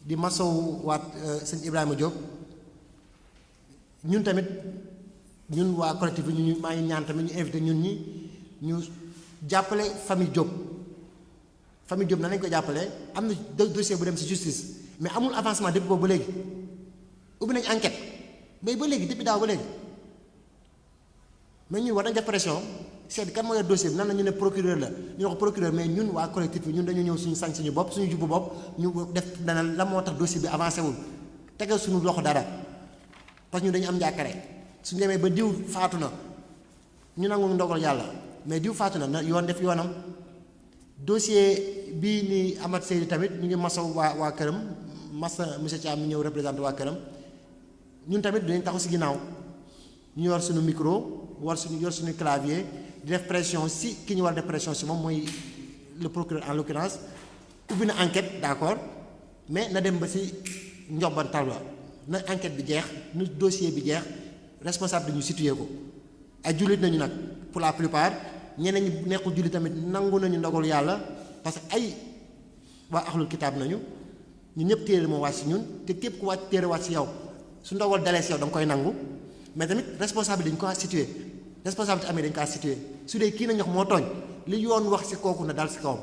C: di masow waat sëñ Ibrahima Diop ñun tamit ñun waa collectif bi ñu maa ngi ñaan tamit ñu invité ñun ñi ñu jàppale famille Diop na nañ ko jàppale am na dossier bu dem ci justice mais amul avancement depuis boobu ba léegi ubbi nañ enquête mais ba léegi depuis daaw ba léegi mais ñun war nañ def pression seet kan moo yor dossier bi nan la ñu ne procureur la ñu wax procureur mais ñun waa collectif bi ñun dañu ñëw suñu sañ suñu bopp suñu jubbu bopp ñu def dana la moo tax dossier bi avancé wul tegal suñu loxo dara parce que ñu dañu am njàkkare suñu demee ba diw faatu na ñu nangu ndogal yàlla mais diw faatu na yoon def yoonam dossier bii ni Amath Seydi tamit ñu ngi masaw waa këram masa monsieur Thiam mi ñëw représenté waa këram ñun tamit dañu taxaw si ginnaaw ñu yor suñu micro yor suñu clavier di def pression si ki ñu war def pression si moom mooy le procureur en l'occurrence ubbi na enquête d'accord mais na dem ba si njobbantal la na enquête bi jeex nu dossier bi jeex responsable bi ñu situé ko ay jullit nañu nag pour la plupart ñeneen ñi nekkul jullit tamit nangu nañu ndogal yàlla parce que ay waa axlul kitaab nañu ñun ñëpp téere moo wàcc si ñun te képp ku wàcc téere wàcc si yow su ndawal dalee si yow da nga koy nangu mais tamit responsabilité dañu ko situé responsabilité amee dañu kaa situé su dee kii na ñox moo tooñ li yoon wax si kooku na dal si kawam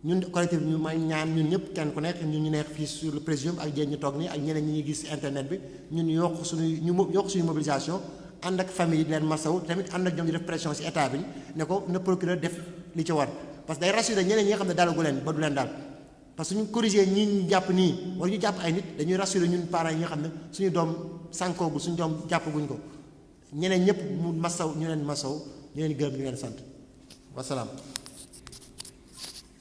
C: ñun collectif ñu may ñaan ñun ñëpp kenn ku nekk ñun ñu nekk fii sur le présidium ak jéen ñu toog nii ak ñeneen ñi ñuy gis si internet bi ñun yokk suñu mobilisation ànd ak famille yi di leen masaw tamit ànd ak ñoom di def pression si état bi ne ko na procureur def li ci war parce que day rassurer ñeneen ñi nga xam ne dalagu leen ba du leen daal parce que suñu corriger ñii ñu jàpp nii wala ñu jàpp ay nit dañuy rassurer ñun parents yi nga xam ne suñu doom sànkoogu suñu doom jàppaguñ ko ñeneen ñëpp mu masaw ñu leen masaw ñu leen gërëm ñu leen sant wasalaam.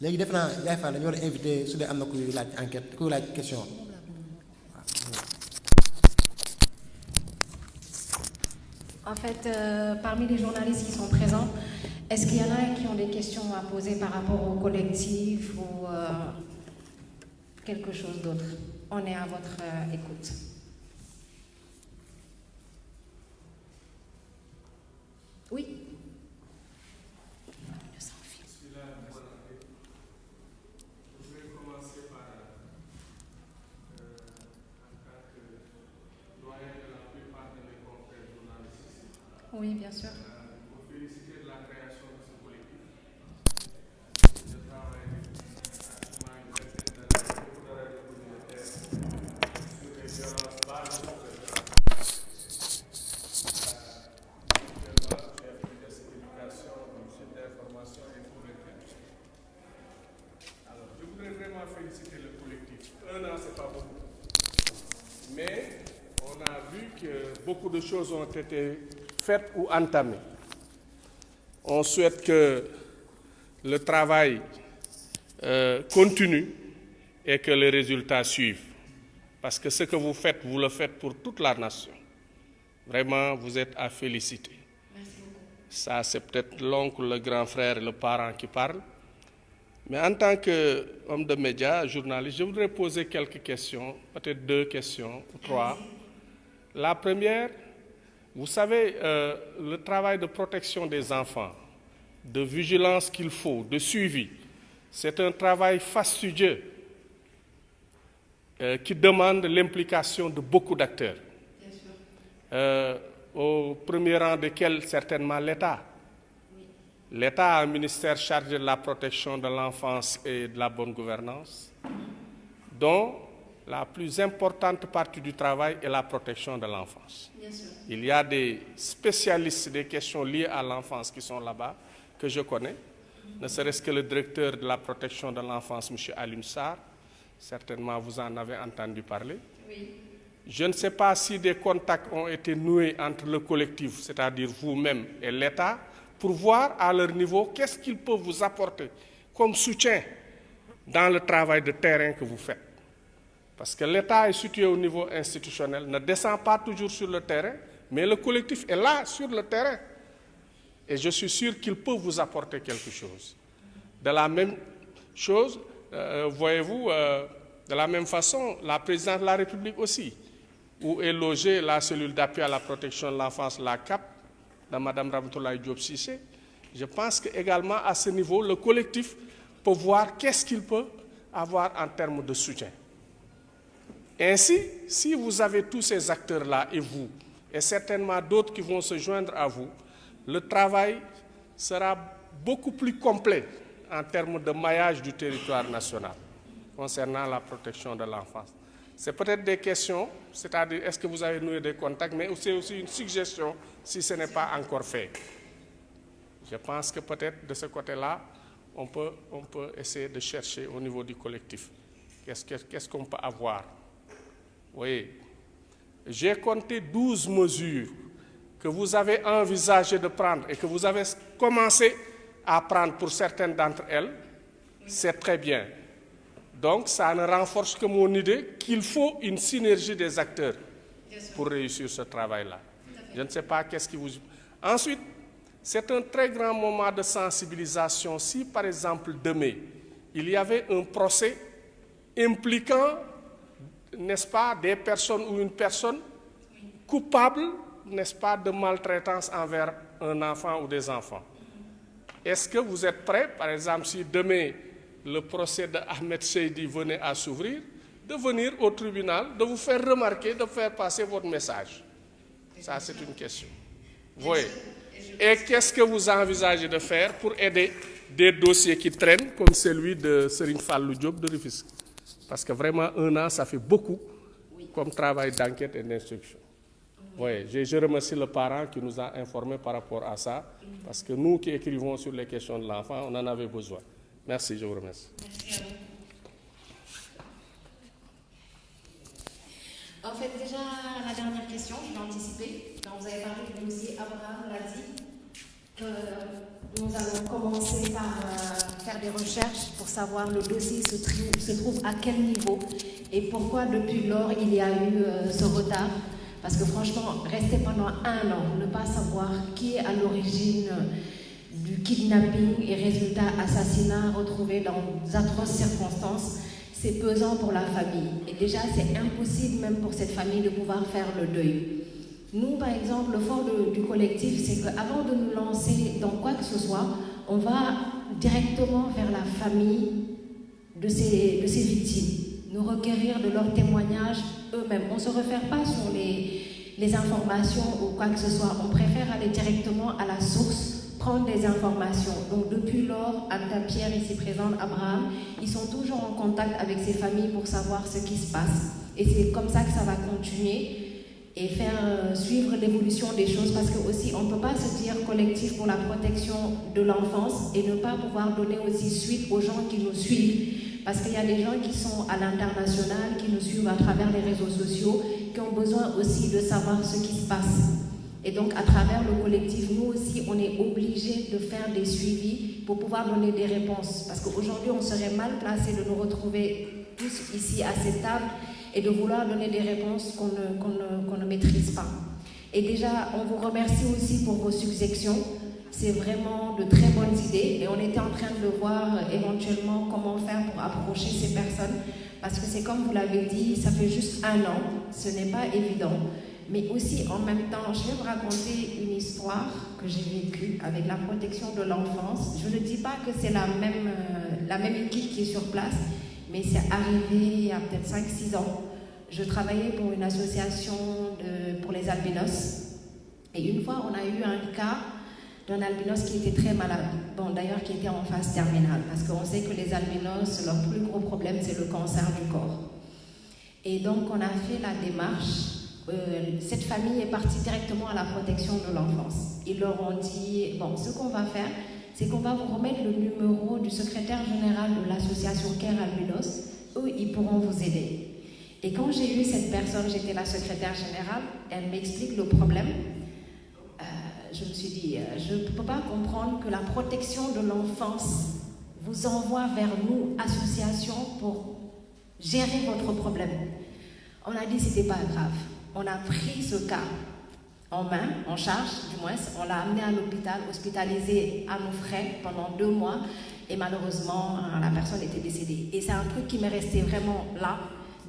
C: léegi def naa yaay Fall dañu war a invité su dee am na kuy laaj enquête kuy laaj question.
A: En fait, parmi les journalistes qui sont présents, est-ce qu'il y en a qui ont des questions à poser par rapport au collectif ou quelque chose d'autre? On est à votre écoute. Oui. Oui, bien sûr.
F: Pour féliciter de la création de ce collectif. Je travaille actuellement une vingtaine d'années pour la radio communautaire sur les violences basées sur les actuellement, chef de d'éducation, du site d'information et pour les faits. Alors, je voudrais vraiment féliciter le collectif. 1 an, c'est pas beaucoup. Mais on a vu que beaucoup de choses ont été faites ou entamées. On souhaite que le travail continue et que les résultats suivent. Parce que ce que vous faites, vous le faites pour toute la nation. Vraiment, vous êtes à féliciter.
A: Merci beaucoup.
F: Ça, c'est peut-être l'oncle, le grand frère et le parent qui parlent. Mais en tant qu'homme de médias, journaliste, je voudrais poser quelques questions, peut-être 2 questions ou 3. La première, vous savez, le travail de protection des enfants, de vigilance qu'il faut, de suivi, c'est un travail fastidieux qui demande l'implication de beaucoup d'acteurs. Au premier rang desquels certainement l'État. L'État a un ministère chargé de la protection de l'enfance et de la bonne gouvernance, dont la plus importante partie du travail est la protection de l'enfance. Il y a des spécialistes des questions liées à l'enfance qui sont là-bas, que je connais, ne serait-ce que le directeur de la protection de l'enfance, M. Alioune Sarr. Certainement, vous en avez entendu parler.
A: Oui.
F: Je ne sais pas si des contacts ont été noués entre le collectif, c'est-à-dire vous-même et l'État, pour voir à leur niveau qu'est-ce qu'ils peuvent vous apporter comme soutien dans le travail de terrain que vous faites. Parce que l'État est situé au niveau institutionnel, ne descend pas toujours sur le terrain, mais le collectif est là, sur le terrain. Et je suis sûr qu'il peut vous apporter quelque chose. De la même chose, voyez-vous, de la même façon, la présidente de la République aussi, où est logée la cellule d'appui à la protection de l'enfance, la CAP, de Mme Ramatoulaye Diop Cissé. Je pense qu'également à ce niveau, le collectif peut voir qu'est-ce qu'il peut avoir en termes de soutien. Ainsi, si vous avez tous ces acteurs-là et vous, et certainement d'autres qui vont se joindre à vous, le travail sera beaucoup plus complet en termes de maillage du territoire national concernant la protection de l'enfance. C'est peut-être des questions, c'est-à-dire est-ce que vous avez noué des contacts, mais c'est aussi une suggestion si ce n'est pas encore fait. Je pense que peut-être de ce côté-là, on peut essayer de chercher au niveau du collectif. Qu'est-ce qu'on peut avoir? Oui, j'ai compté 12 mesures que vous avez envisagé de prendre et que vous avez commencé à prendre pour certaines d'entre elles. C'est très bien. Donc, ça ne renforce que mon idée qu'il faut une synergie des acteurs pour réussir ce travail-là. Je ne sais pas qu'est-ce qui vous... Ensuite, c'est un très grand moment de sensibilisation. Si, par exemple, demain, il y avait un procès impliquant, n'est-ce pas, des personnes ou une personne coupable, n'est-ce pas, de maltraitance envers un enfant ou des enfants. Est-ce que vous êtes prêts, par exemple, si demain le procès d'Ahmed Seydi venait à s'ouvrir, de venir au tribunal, de vous faire remarquer, de faire passer votre message? Ça, c'est une question. Vous voyez. Et qu'est-ce que vous envisagez de faire pour aider des dossiers qui traînent, comme celui de Serigne Fallou Diop de Rufisque? Parce que vraiment, 1 an, ça fait beaucoup comme travail d'enquête et d'instruction. Oui, je remercie le parent qui nous a informés par rapport à ça, parce que nous qui écrivons sur les questions de l'enfant, on en avait besoin. Merci, je vous remercie.
A: Merci à vous. En fait, déjà, la dernière question, je l'ai anticipée. Quand vous avez parlé du dossier, Abraham l'a dit, que nous allons commencer par faire des recherches pour savoir le dossier se trouve à quel niveau et pourquoi depuis lors il y a eu ce retard. Parce que franchement, rester pendant 1 an, ne pas savoir qui est à l'origine du kidnapping et résultat assassinat retrouvé dans d'atroces circonstances, c'est pesant pour la famille. Et déjà, c'est impossible même pour cette famille de pouvoir faire le deuil. Nous, par exemple, le fort du collectif, c'est qu'avant de nous lancer dans quoi que ce soit, on va directement vers la famille de ces victimes, nous requérir de leurs témoignages eux-mêmes. On ne se réfère pas sur les informations ou quoi que ce soit, on préfère aller directement à la source, prendre des informations. Donc depuis lors, Anta Pierre, ici présente, Abraham, ils sont toujours en contact avec ces familles pour savoir ce qui se passe. Et c'est comme ça que ça va continuer et faire suivre l'évolution des choses, parce que aussi on ne peut pas se dire collectif pour la protection de l'enfance et ne pas pouvoir donner aussi suite aux gens qui nous suivent, parce qu'il y a des gens qui sont à l'international, qui nous suivent à travers les réseaux sociaux, qui ont besoin aussi de savoir ce qui se passe. Et donc, à travers le collectif, nous aussi, on est obligés de faire des suivis pour pouvoir donner des réponses. Parce qu'aujourd'hui, on serait mal placé de nous retrouver tous ici à cette table et de vouloir donner des réponses qu'on ne maîtrise pas. Et déjà, on vous remercie aussi pour vos suggestions. C'est vraiment de très bonnes idées. Et on était en train de voir éventuellement comment faire pour approcher ces personnes. Parce que c'est comme vous l'avez dit, ça fait juste 1 an. Ce n'est pas évident. Mais aussi, en même temps, je vais vous raconter une histoire que j'ai vécue avec la protection de l'enfance. Je ne dis pas que c'est la même équipe qui est sur place, mais c'est arrivé il y a peut-être 5-6 ans. Je travaillais pour une association pour les albinos. Et une fois, on a eu un cas d'un albinos qui était très malade. Bon, d'ailleurs, qui était en phase terminale. Parce qu'on sait que les albinos, leur plus gros problème, c'est le cancer du corps. Et donc, on a fait la démarche. Cette famille est partie directement à la protection de l'enfance. Ils leur ont dit, bon, ce qu'on va faire, c'est qu'on va vous remettre le numéro du secrétaire général de l'association Care Albinos. Eux, ils pourront vous aider. Et quand j'ai eu cette personne, j'étais la secrétaire générale, elle m'explique le problème. Je me suis dit, je ne peux pas comprendre que la protection de l'enfance vous envoie vers nous, association, pour gérer votre problème. On a dit que ce n'était pas grave. On a pris ce cas en main, en charge du moins, on l'a amené à l'hôpital, hospitalisé à nos frais pendant 2 mois et malheureusement la personne était décédée. Et c'est un truc qui m'est resté vraiment là,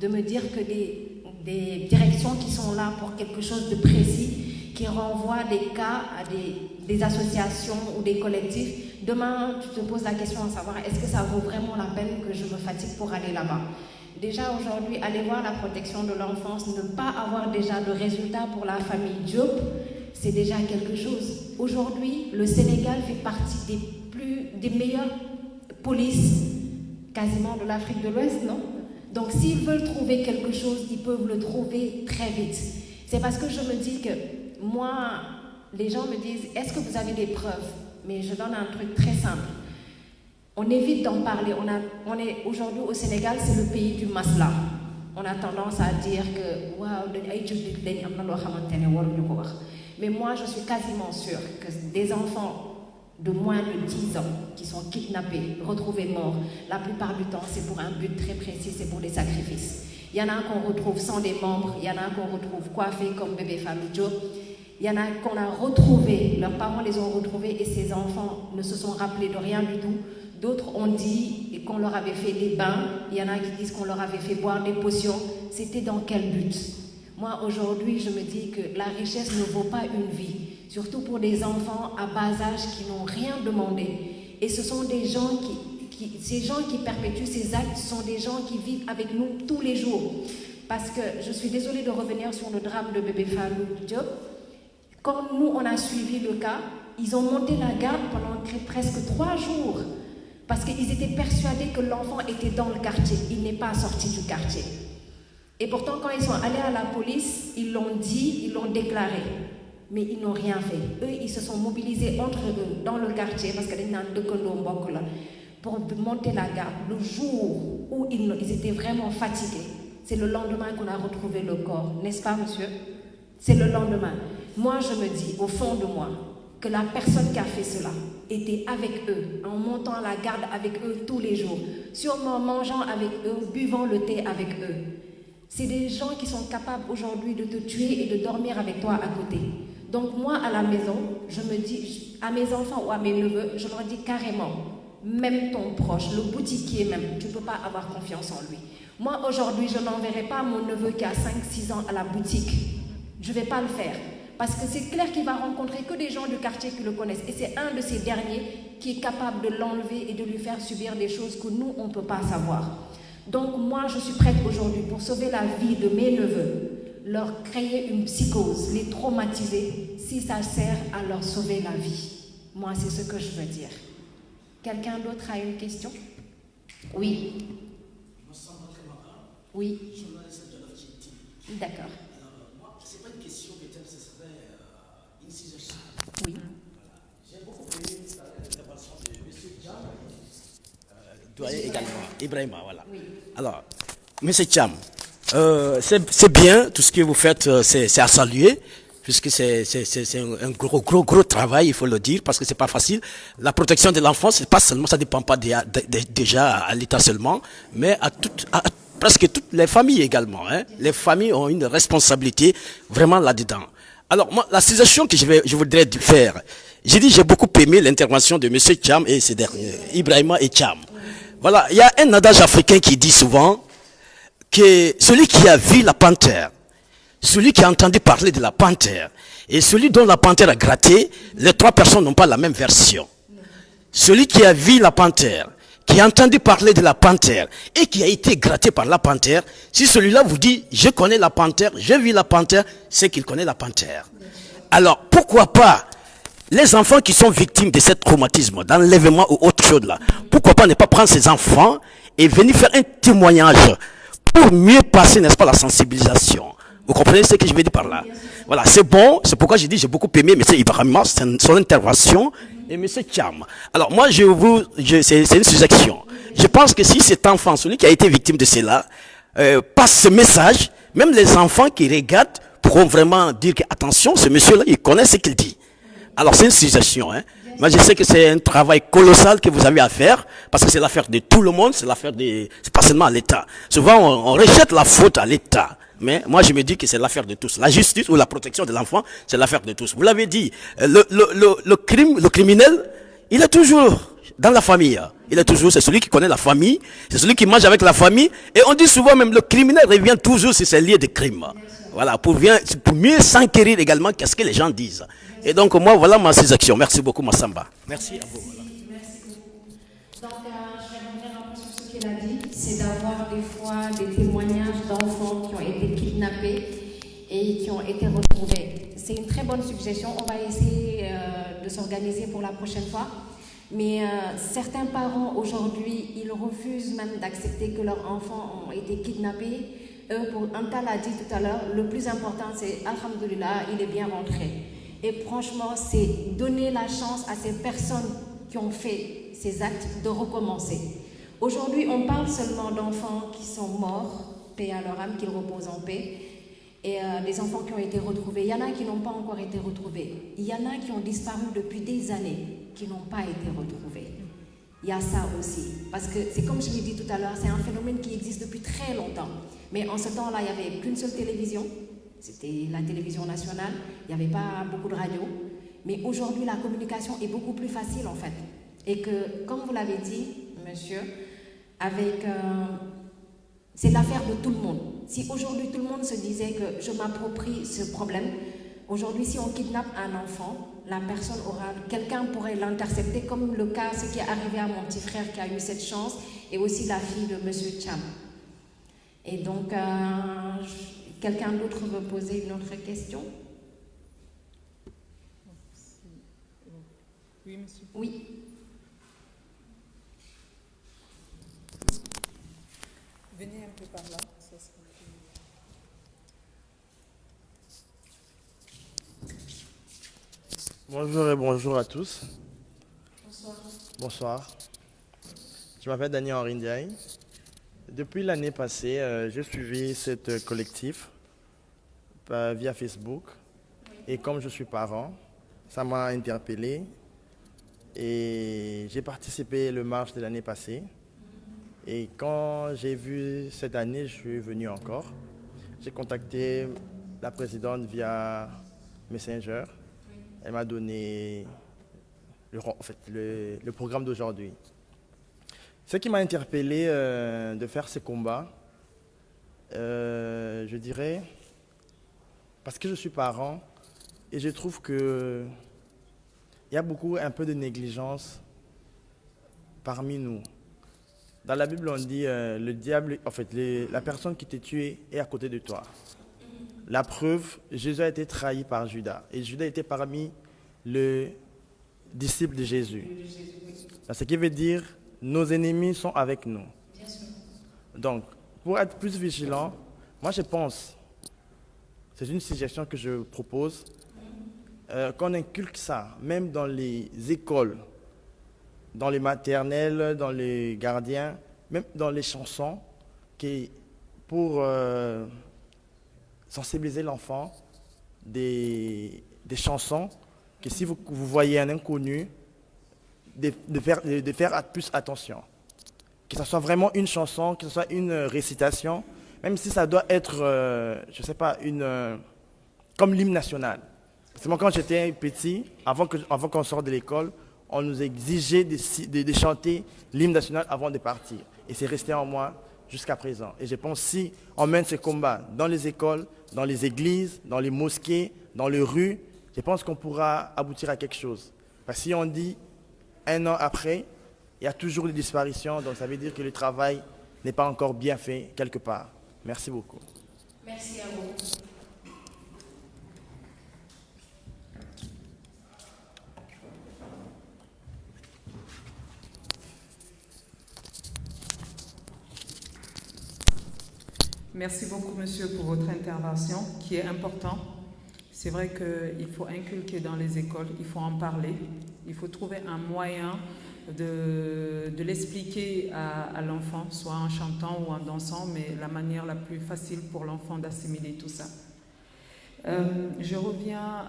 A: de me dire que des directions qui sont là pour quelque chose de précis, qui renvoient des cas à des associations ou des collectifs, demain tu te poses la question de savoir est-ce que ça vaut vraiment la peine que je me fatigue pour aller là-bas. Déjà aujourd'hui, aller voir la protection de l'enfance, ne pas avoir déjà de résultats pour la famille Diop, c'est déjà quelque chose. Aujourd'hui, le Sénégal fait partie des meilleures polices quasiment de l'Afrique de l'Ouest, non? Donc s'ils veulent trouver quelque chose, ils peuvent le trouver très vite. C'est parce que je me dis que moi, les gens me disent, est-ce que vous avez des preuves? Mais je donne un truc très simple. On évite d'en parler. On est aujourd'hui au Sénégal, c'est le pays du masla. On a tendance à dire que waouh, mais moi je suis quasiment sûre que des enfants de moins de 10 ans qui sont kidnappés, retrouvés morts, la plupart du temps c'est pour un but très précis, c'est pour des sacrifices. Il y en a qu'on retrouve sans des membres, il y en a qu'on retrouve coiffés comme bébé famille Diop. Il y en a qu'on a retrouvés, leurs parents les ont retrouvés et ces enfants ne se sont rappelés de rien du tout. D'autres ont dit qu'on leur avait fait des bains, il y en a qui disent qu'on leur avait fait boire des potions. C'était dans quel but? Moi, aujourd'hui, je me dis que la richesse ne vaut pas une vie, surtout pour des enfants à bas âge qui n'ont rien demandé. Et ce sont des gens ces gens qui perpétuent ces actes, ce sont des gens qui vivent avec nous tous les jours. Parce que je suis désolée de revenir sur le drame de bébé Fallou Diop. Quand nous, on a suivi le cas, ils ont monté la garde pendant presque 3 jours. Parce qu'ils étaient persuadés que l'enfant était dans le quartier. Il n'est pas sorti du quartier. Et pourtant, quand ils sont allés à la police, ils l'ont dit, ils l'ont déclaré. Mais ils n'ont rien fait. Eux, ils se sont mobilisés entre eux, dans le quartier, parce que pour monter la garde. Le jour où ils étaient vraiment fatigués, c'est le lendemain qu'on a retrouvé le corps. N'est-ce pas, monsieur? C'est le lendemain. Moi, je me dis, au fond de moi, que la personne qui a fait cela était avec eux, en montant la garde avec eux tous les jours, sûrement mangeant avec eux, buvant le thé avec eux. C'est des gens qui sont capables aujourd'hui de te tuer et de dormir avec toi à côté. Donc moi, à la maison, je me dis, à mes enfants ou à mes neveux, je leur dis carrément, même ton proche, le boutiquier même, tu ne peux pas avoir confiance en lui. Moi, aujourd'hui, je n'enverrai pas mon neveu qui a 5-6 ans à la boutique. Je ne vais pas le faire. Parce que c'est clair qu'il va rencontrer que des gens du quartier qui le connaissent. Et c'est un de ces derniers qui est capable de l'enlever et de lui faire subir des choses que nous, on ne peut pas savoir. Donc moi, je suis prête aujourd'hui pour sauver la vie de mes neveux, leur créer une psychose, les traumatiser, si ça sert à leur sauver la vie. Moi, c'est ce que je veux dire. Quelqu'un d'autre a une question? Oui. Oui. D'accord.
G: C'est pas une question, peut-être ce serait une suggestion.
A: Oui.
G: J'ai beaucoup aimé l'intervention de M. Cham, doyen également, Ibrahima, voilà. Oui. Alors, M. Cham, c'est bien, tout ce que vous faites, c'est à saluer, puisque c'est un gros travail, il faut le dire, parce que c'est pas facile. La protection de l'enfant, c'est pas seulement, ça dépend pas déjà à l'État seulement, mais à presque toutes les familles également. Hein. Les familles ont une responsabilité vraiment là-dedans. Alors, moi, la suggestion que je voudrais faire, j'ai beaucoup aimé l'intervention de M. Cham et ces derniers, Ibrahima et Cham. Voilà, il y a un adage africain qui dit souvent que celui qui a vu la panthère, celui qui a entendu parler de la panthère, et celui dont la panthère a gratté, les 3 personnes n'ont pas la même version. Celui qui a vu la panthère, qui a entendu parler de la panthère et qui a été gratté par la panthère, si celui-là vous dit, je connais la panthère, j'ai vu la panthère, c'est qu'il connaît la panthère. Alors, pourquoi pas les enfants qui sont victimes de ce traumatisme, d'enlèvement ou autre chose là, pourquoi pas ne pas prendre ces enfants et venir faire un témoignage pour mieux passer, n'est-ce pas, la sensibilisation. Vous comprenez ce que je veux dire par là? Voilà, c'est bon, c'est pourquoi j'ai dit, j'ai beaucoup aimé M. Ibrahima, son intervention, et M. Cham. Alors moi, c'est une suggestion. Je pense que si cet enfant, celui qui a été victime de cela, passe ce message, même les enfants qui regardent pourront vraiment dire que, attention, ce monsieur-là, il connaît ce qu'il dit. Alors c'est une suggestion, hein. Moi, je sais que c'est un travail colossal que vous avez à faire, parce que c'est l'affaire de tout le monde, c'est pas seulement à l'État. Souvent, on rejette la faute à l'État. Mais moi, je me dis que c'est l'affaire de tous. La justice ou la protection de l'enfant, c'est l'affaire de tous. Vous l'avez dit, le criminel, il est toujours dans la famille. C'est celui qui connaît la famille, c'est celui qui mange avec la famille. Et on dit souvent même, le criminel revient toujours sur ses lieux de crime. Voilà, pour mieux s'enquérir également, qu'est-ce que les gens disent. Et donc, moi, voilà ma suggestion. Merci beaucoup, Massamba. Merci à vous. Voilà.
A: Donc, je vais revenir un peu sur ce qu'il a dit, c'est d'avoir des fois des témoignages d'enfants qui ont été kidnappés et qui ont été retrouvés. C'est une très bonne suggestion. On va essayer de s'organiser pour la prochaine fois. Mais certains parents, aujourd'hui, ils refusent même d'accepter que leurs enfants ont été kidnappés. Pour Anta l'a dit tout à l'heure, le plus important, c'est Alhamdulillah, il est bien rentré. Et franchement, c'est donner la chance à ces personnes qui ont fait ces actes de recommencer. Aujourd'hui, on parle seulement d'enfants qui sont morts, paix à leur âme, qu'ils reposent en paix, et des enfants qui ont été retrouvés. Il y en a qui n'ont pas encore été retrouvés. Il y en a qui ont disparu depuis des années, qui n'ont pas été retrouvés. Il y a ça aussi. Parce que c'est comme je l'ai dit tout à l'heure, c'est un phénomène qui existe depuis très longtemps. Mais en ce temps-là, il n'y avait qu'une seule télévision. C'était la télévision nationale. Il n'y avait pas beaucoup de radio. Mais aujourd'hui, la communication est beaucoup plus facile, en fait. Et que, comme vous l'avez dit, monsieur, c'est l'affaire de tout le monde. Si aujourd'hui tout le monde se disait que je m'approprie ce problème, aujourd'hui si on kidnappe un enfant, quelqu'un pourrait l'intercepter, comme le cas, ce qui est arrivé à mon petit frère qui a eu cette chance, et aussi la fille de Monsieur Cham. Et donc, quelqu'un d'autre veut poser une autre question?
B: Oui, monsieur.
A: Oui.
B: Venez un peu par là. Ça sera
H: Bonjour et bonjour à tous.
A: Bonsoir.
H: Bonsoir. Je m'appelle Daniel Henri Ndiaye. Depuis l'année passée, j'ai suivi cette collectif via Facebook. Et comme je suis parent, ça m'a interpellé. Et j'ai participé à la marche de l'année passée. Et quand j'ai vu cette année, je suis venu encore. J'ai contacté la présidente via Messenger. Elle m'a donné le programme d'aujourd'hui. Ce qui m'a interpellé de faire ce combat, je dirais, parce que je suis parent et je trouve qu'il y a un peu de négligence parmi nous. Dans la Bible, on dit le diable, la personne qui t'a tué est à côté de toi. La preuve, Jésus a été trahi par Judas. Et Judas était parmi les disciples de Jésus. Ce qui veut dire, nos ennemis sont avec nous. Donc, pour être plus vigilant, moi je pense, c'est une suggestion que je propose, qu'on inculque ça, même dans les écoles, dans les maternelles, dans les gardiens, même dans les chansons, pour sensibiliser l'enfant des chansons, que si vous voyez un inconnu, de faire plus attention. Que ce soit vraiment une chanson, que ce soit une récitation, même si ça doit être, je ne sais pas, comme l'hymne national. Parce que moi, quand j'étais petit, avant qu'on sorte de l'école, on nous exigeait de chanter l'hymne national avant de partir. Et c'est resté en moi jusqu'à présent. Et je pense que si on mène ce combat dans les écoles, dans les églises, dans les mosquées, dans les rues, je pense qu'on pourra aboutir à quelque chose. Parce que si on dit 1 an après, il y a toujours des disparitions, donc ça veut dire que le travail n'est pas encore bien fait quelque part. Merci beaucoup.
A: Merci à vous.
B: Merci beaucoup, monsieur, pour votre intervention, qui est importante. C'est vrai qu'il faut inculquer dans les écoles, il faut en parler, il faut trouver un moyen de l'expliquer à l'enfant, soit en chantant ou en dansant, mais la manière la plus facile pour l'enfant d'assimiler tout ça. Je reviens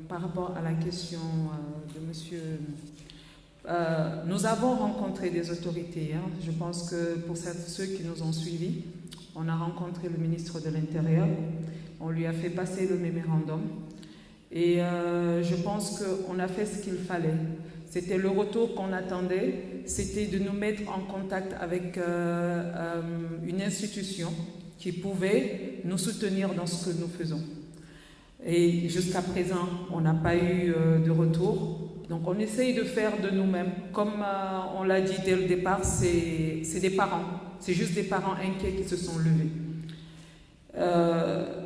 B: par rapport à la question de monsieur. Nous avons rencontré des autorités. Je pense que pour ceux qui nous ont suivis, on a rencontré le ministre de l'Intérieur, on lui a fait passer le mémorandum et je pense qu'on a fait ce qu'il fallait. C'était le retour qu'on attendait, c'était de nous mettre en contact avec une institution qui pouvait nous soutenir dans ce que nous faisons. Et jusqu'à présent, on n'a pas eu de retour. Donc on essaye de faire de nous-mêmes. Comme on l'a dit dès le départ, c'est des parents. C'est juste des parents inquiets qui se sont levés.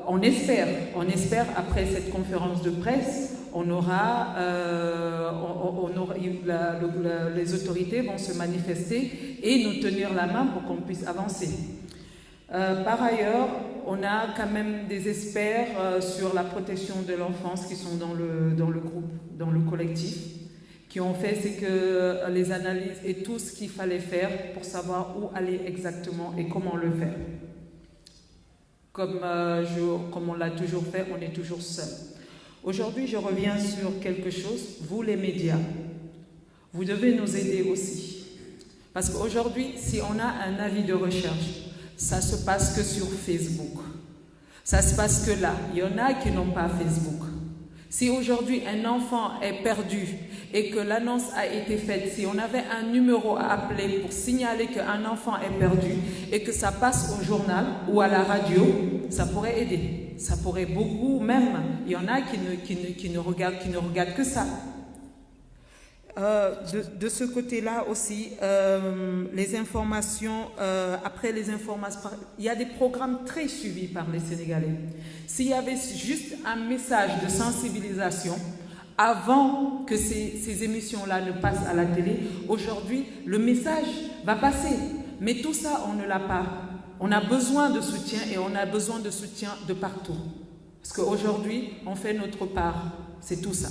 B: On espère après cette conférence de presse, les autorités vont se manifester et nous tenir la main pour qu'on puisse avancer. Par ailleurs, on a quand même des experts sur la protection de l'enfance qui sont dans le groupe, dans le collectif, qui ont fait les analyses et tout ce qu'il fallait faire pour savoir où aller exactement et comment le faire. Comme on l'a toujours fait, on est toujours seul. Aujourd'hui, je reviens sur quelque chose. Vous, les médias, vous devez nous aider aussi. Parce qu'aujourd'hui, si on a un avis de recherche, ça se passe que sur Facebook. Ça se passe que là. Il y en a qui n'ont pas Facebook. Si aujourd'hui un enfant est perdu et que l'annonce a été faite, si on avait un numéro à appeler pour signaler qu'un enfant est perdu et que ça passe au journal ou à la radio, ça pourrait aider. Ça pourrait beaucoup, même, il y en a qui ne regardent que ça. De ce côté-là aussi, les informations, après les informations, il y a des programmes très suivis par les Sénégalais. S'il y avait juste un message de sensibilisation avant que ces émissions-là ne passent à la télé, aujourd'hui, le message va passer. Mais tout ça, on ne l'a pas. On a besoin de soutien et on a besoin de soutien de partout. Parce qu'aujourd'hui, on fait notre part. C'est tout ça.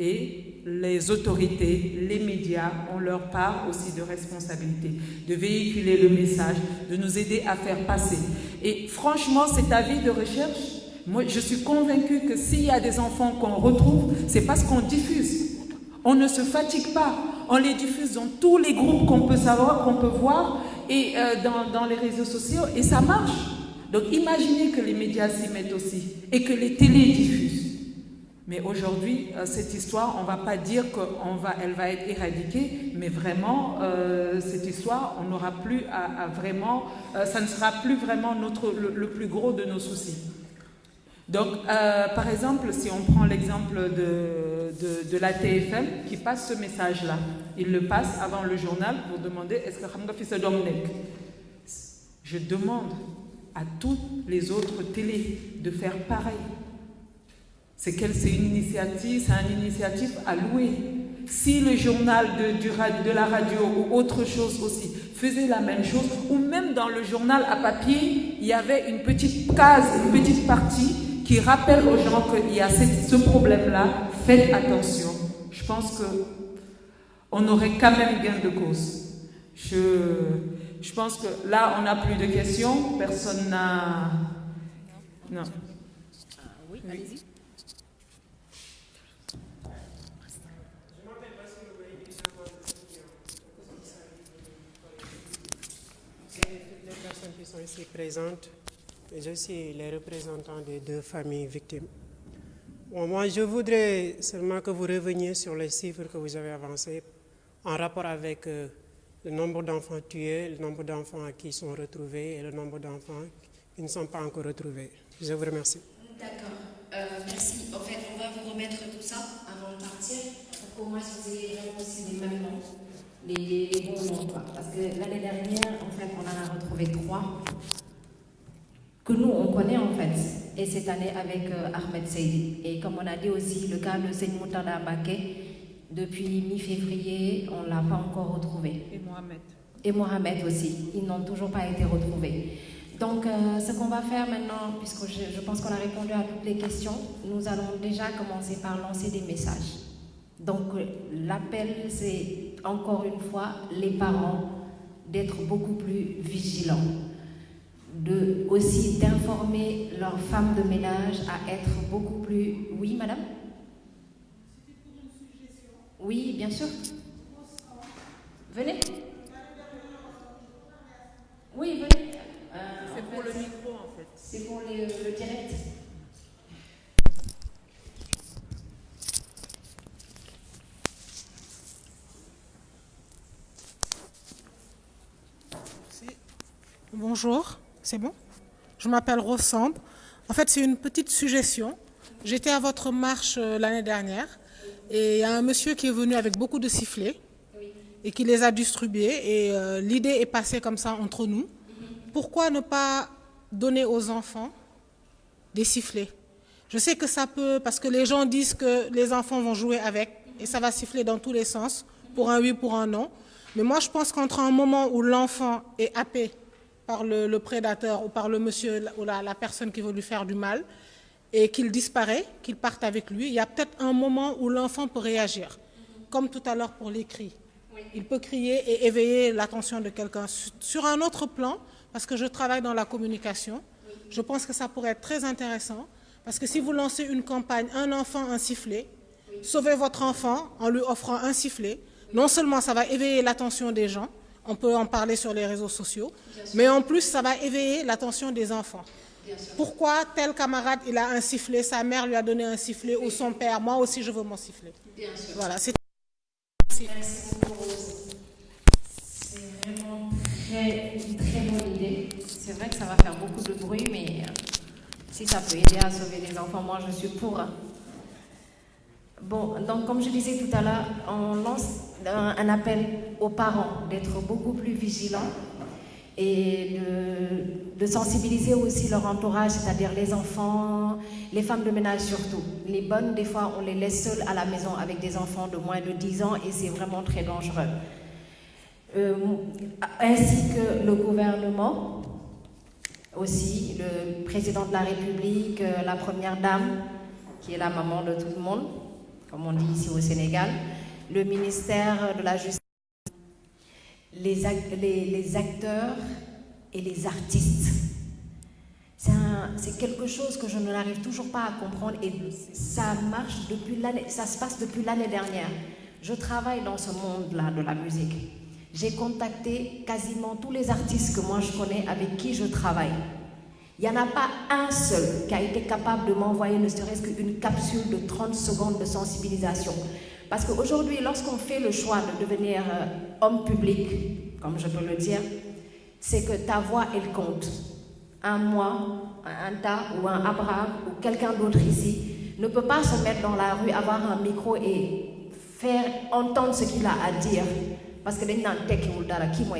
B: Et les autorités, les médias ont leur part aussi de responsabilité, de véhiculer le message, de nous aider à faire passer. Et franchement, cet avis de recherche, moi je suis convaincue que s'il y a des enfants qu'on retrouve, c'est parce qu'on diffuse. On ne se fatigue pas. On les diffuse dans tous les groupes qu'on peut savoir, qu'on peut voir, et dans les réseaux sociaux, et ça marche. Donc imaginez que les médias s'y mettent aussi, et que les télés diffusent. Mais aujourd'hui, cette histoire, on ne va pas dire qu'elle va être éradiquée, mais vraiment, cette histoire, on n'aura plus à vraiment, ça ne sera plus vraiment le plus gros de nos soucis. Donc, par exemple, si on prend l'exemple de la TFM qui passe ce message-là, il le passe avant le journal pour demander est-ce que xam nga fi sa doom nekk. Je demande à toutes les autres télés de faire pareil. C'est une initiative, c'est une initiative à louer. Si le journal de la radio ou autre chose aussi faisait la même chose, ou même dans le journal à papier, il y avait une petite case, une petite partie qui rappelle aux gens qu'il y a ce problème-là, faites attention. Je pense qu'on aurait quand même gain de cause. Je pense que là, on n'a plus de questions, personne n'a... Non.
A: Oui, allez-y.
I: Les personnes qui sont ici présentes, et je suis les représentants des deux familles victimes. Bon, moi, je voudrais seulement que vous reveniez sur les chiffres que vous avez avancés en rapport avec le nombre d'enfants tués, le nombre d'enfants qui sont retrouvés et le nombre d'enfants qui ne sont pas encore retrouvés. Je vous remercie.
A: D'accord. Merci. En fait, on va vous remettre tout ça avant de partir pour que moi, je vous ai aussi les mêmes noms. Les bons noms, quoi. Parce que l'année dernière, en fait, on en a retrouvé 3 que nous, on connaît, en fait. Et cette année, avec Ahmed Seydi. Et comme on a dit aussi, le cas de Seigne Moutanda Baké, depuis mi-février, on ne l'a pas encore retrouvé. Et Mohamed aussi. Ils n'ont toujours pas été retrouvés. Donc, ce qu'on va faire maintenant, puisque je pense qu'on a répondu à toutes les questions, nous allons déjà commencer par lancer des messages. Donc, l'appel, c'est encore une fois les parents d'être beaucoup plus vigilants, aussi d'informer leurs femmes de ménage à être beaucoup plus... Oui, madame? Oui, bien sûr. Venez. Oui, venez.
B: C'est pour le micro, en fait.
A: C'est pour le direct.
J: Bonjour, c'est bon? Je m'appelle Rose Samb. En fait, c'est une petite suggestion. J'étais à votre marche l'année dernière et il y a un monsieur qui est venu avec beaucoup de sifflets et qui les a distribués et l'idée est passée comme ça entre nous. Pourquoi ne pas donner aux enfants des sifflets? Je sais que ça peut, parce que les gens disent que les enfants vont jouer avec et ça va siffler dans tous les sens, pour un oui, pour un non. Mais moi, je pense qu'entre un moment où l'enfant est happé par le prédateur ou par le monsieur ou la personne qui veut lui faire du mal et qu'il disparaît, qu'il parte avec lui, il y a peut-être un moment où l'enfant peut réagir, comme tout à l'heure pour les cris. Il peut crier et éveiller l'attention de quelqu'un. Sur un autre plan, parce que je travaille dans la communication, je pense que ça pourrait être très intéressant, parce que si vous lancez une campagne, un enfant, un sifflet, sauvez votre enfant en lui offrant un sifflet, non seulement ça va éveiller l'attention des gens, on peut en parler sur les réseaux sociaux, mais en plus ça va éveiller l'attention des enfants. Pourquoi tel camarade, il a un sifflet, sa mère lui a donné un sifflet, ou son père, moi aussi je veux mon sifflet.
A: Bien sûr.
J: Voilà, c'est...
A: Merci beaucoup, Rose. C'est vraiment une très bonne idée. C'est vrai que ça va faire beaucoup de bruit, mais si ça peut aider à sauver les enfants, moi je suis pour. Bon, donc comme je disais tout à l'heure, on lance un appel aux parents d'être beaucoup plus vigilants et de sensibiliser aussi leur entourage, c'est-à-dire les enfants, les femmes de ménage surtout. Les bonnes, des fois, on les laisse seules à la maison avec des enfants de moins de 10 ans et c'est vraiment très dangereux. Ainsi que le gouvernement, aussi le président de la République, la première dame, qui est la maman de tout le monde, comme on dit ici au Sénégal, le ministère de la Justice, les acteurs et les artistes. C'est quelque chose que je n'arrive toujours pas à comprendre et ça marche depuis l'année, ça se passe depuis l'année dernière. Je travaille dans ce monde-là de la musique. J'ai contacté quasiment tous les artistes que moi je connais avec qui je travaille. Il n'y en a pas un seul qui a été capable de m'envoyer ne serait-ce qu'une capsule de 30 secondes de sensibilisation. Parce qu'aujourd'hui, lorsqu'on fait le choix de devenir homme public, comme je peux le dire, c'est que ta voix, elle compte. Un moi, un Tas ou un Abraham ou quelqu'un d'autre ici ne peut pas se mettre dans la rue, avoir un micro et faire entendre ce qu'il a à dire. Parce que les nantek ou dara qui moi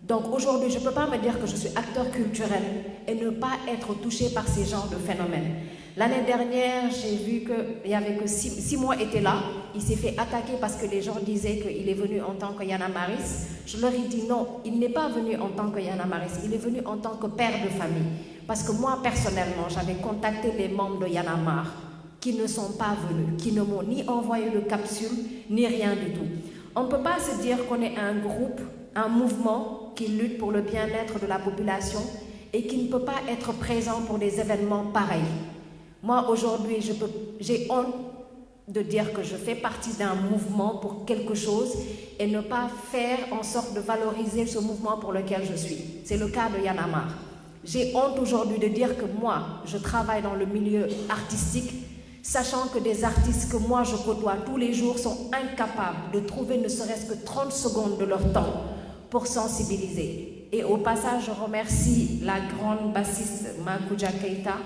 A: Donc aujourd'hui, je ne peux pas me dire que je suis acteur culturel et ne pas être touché par ces genres de phénomènes. L'année dernière, j'ai vu qu'il y avait que 6 mois étaient là. Il s'est fait attaquer parce que les gens disaient qu'il est venu en tant que Yana Maris. Je leur ai dit non, il n'est pas venu en tant que Yana Maris, il est venu en tant que père de famille. Parce que moi, personnellement, j'avais contacté les membres de Yana Mar qui ne sont pas venus, qui ne m'ont ni envoyé de capsule, ni rien du tout. On ne peut pas se dire qu'on est un groupe, un mouvement qui lutte pour le bien-être de la population et qui ne peut pas être présent pour des événements pareils. Moi, aujourd'hui, j'ai honte de dire que je fais partie d'un mouvement pour quelque chose et ne pas faire en sorte de valoriser ce mouvement pour lequel je suis. C'est le cas de Y'en a marre. J'ai honte aujourd'hui de dire que moi, je travaille dans le milieu artistique, sachant que des artistes que moi je côtoie tous les jours sont incapables de trouver ne serait-ce que 30 secondes de leur temps pour sensibiliser. Et au passage, je remercie la grande bassiste Makuja Keita,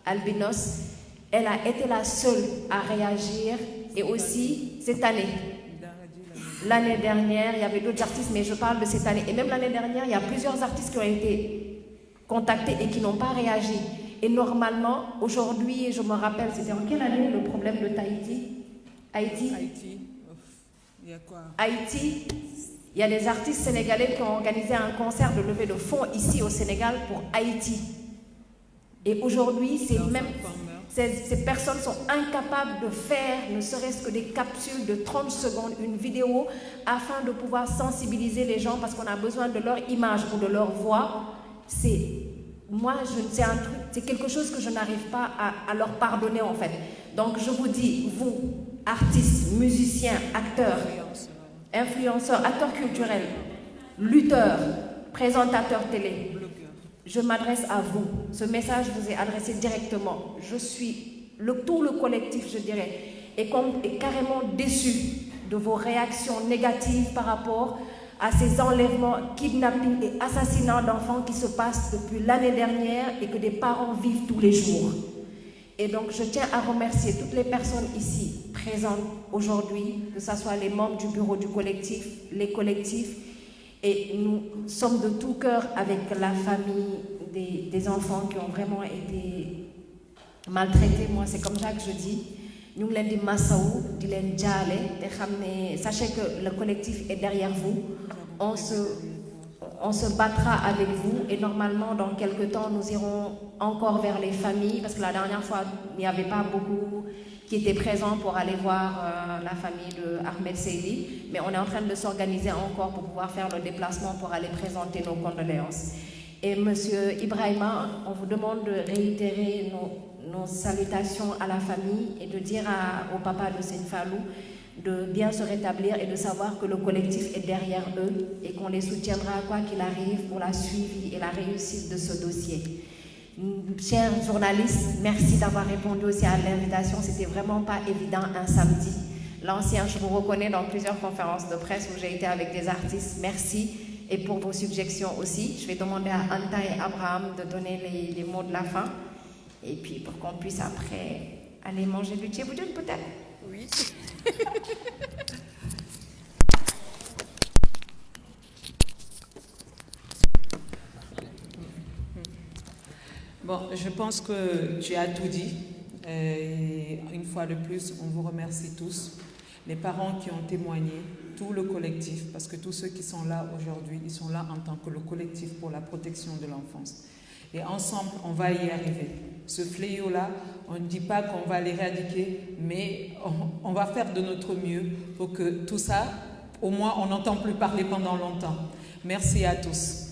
A: Albinos. Elle a été la seule à réagir. Et aussi, cette année, l'année dernière, il y avait d'autres artistes, mais je parle de cette année. Et même l'année dernière, il y a plusieurs artistes qui ont été contactés et qui n'ont pas réagi. Et normalement, aujourd'hui, je me rappelle, c'était en quelle année le problème de Tahiti? Haïti.
B: Il y a quoi?
A: Haïti. Il y a des artistes sénégalais qui ont organisé un concert de levée de fonds ici au Sénégal pour Haïti. Et aujourd'hui, ces personnes sont incapables de faire ne serait-ce que des capsules de 30 secondes, une vidéo, afin de pouvoir sensibiliser les gens parce qu'on a besoin de leur image ou de leur voix. C'est quelque chose que je n'arrive pas à leur pardonner en fait. Donc je vous dis, vous, artistes, musiciens, acteurs, influenceurs, acteurs culturels, lutteurs, présentateurs télé, je m'adresse à vous. Ce message vous est adressé directement. Je suis, tout le collectif, je dirais, est carrément déçu de vos réactions négatives par rapport à ces enlèvements, kidnappings et assassinats d'enfants qui se passent depuis l'année dernière et que des parents vivent tous les jours. Et donc, je tiens à remercier toutes les personnes ici présentes aujourd'hui, que ce soit les membres du bureau du collectif, les collectifs, et nous sommes de tout cœur avec la famille des enfants qui ont vraiment été maltraités. Moi, c'est comme ça que je dis. Nous l'avons dit Massaou, dit sachez que le collectif est derrière vous. On se battra avec vous et normalement, dans quelques temps, nous irons encore vers les familles parce que la dernière fois, il n'y avait pas beaucoup qui étaient présents pour aller voir la famille de Ahmed Seydi. Mais on est en train de s'organiser encore pour pouvoir faire le déplacement pour aller présenter nos condoléances. Et Monsieur Ibrahima, on vous demande de réitérer nos salutations à la famille et de dire au papa de Seigne Fallou de bien se rétablir et de savoir que le collectif est derrière eux et qu'on les soutiendra quoi qu'il arrive pour la suivi et la réussite de ce dossier. Chers journalistes, merci d'avoir répondu aussi à l'invitation. C'était vraiment pas évident un samedi. L'ancien, je vous reconnais dans plusieurs conférences de presse où j'ai été avec des artistes. Merci. Et pour vos suggestions aussi. Je vais demander à Anta et Abraham de donner les mots de la fin. Et puis pour qu'on puisse après aller manger du tchéboudoun peut-être.
K: Oui.
B: Bon, je pense que tu as tout dit. Et une fois de plus, on vous remercie tous. Les parents qui ont témoigné, tout le collectif, parce que tous ceux qui sont là aujourd'hui, ils sont là en tant que le collectif pour la protection de l'enfance. Et ensemble, on va y arriver. Ce fléau-là, on ne dit pas qu'on va l'éradiquer, mais on va faire de notre mieux pour que tout ça, au moins, on n'entend plus parler pendant longtemps. Merci à tous.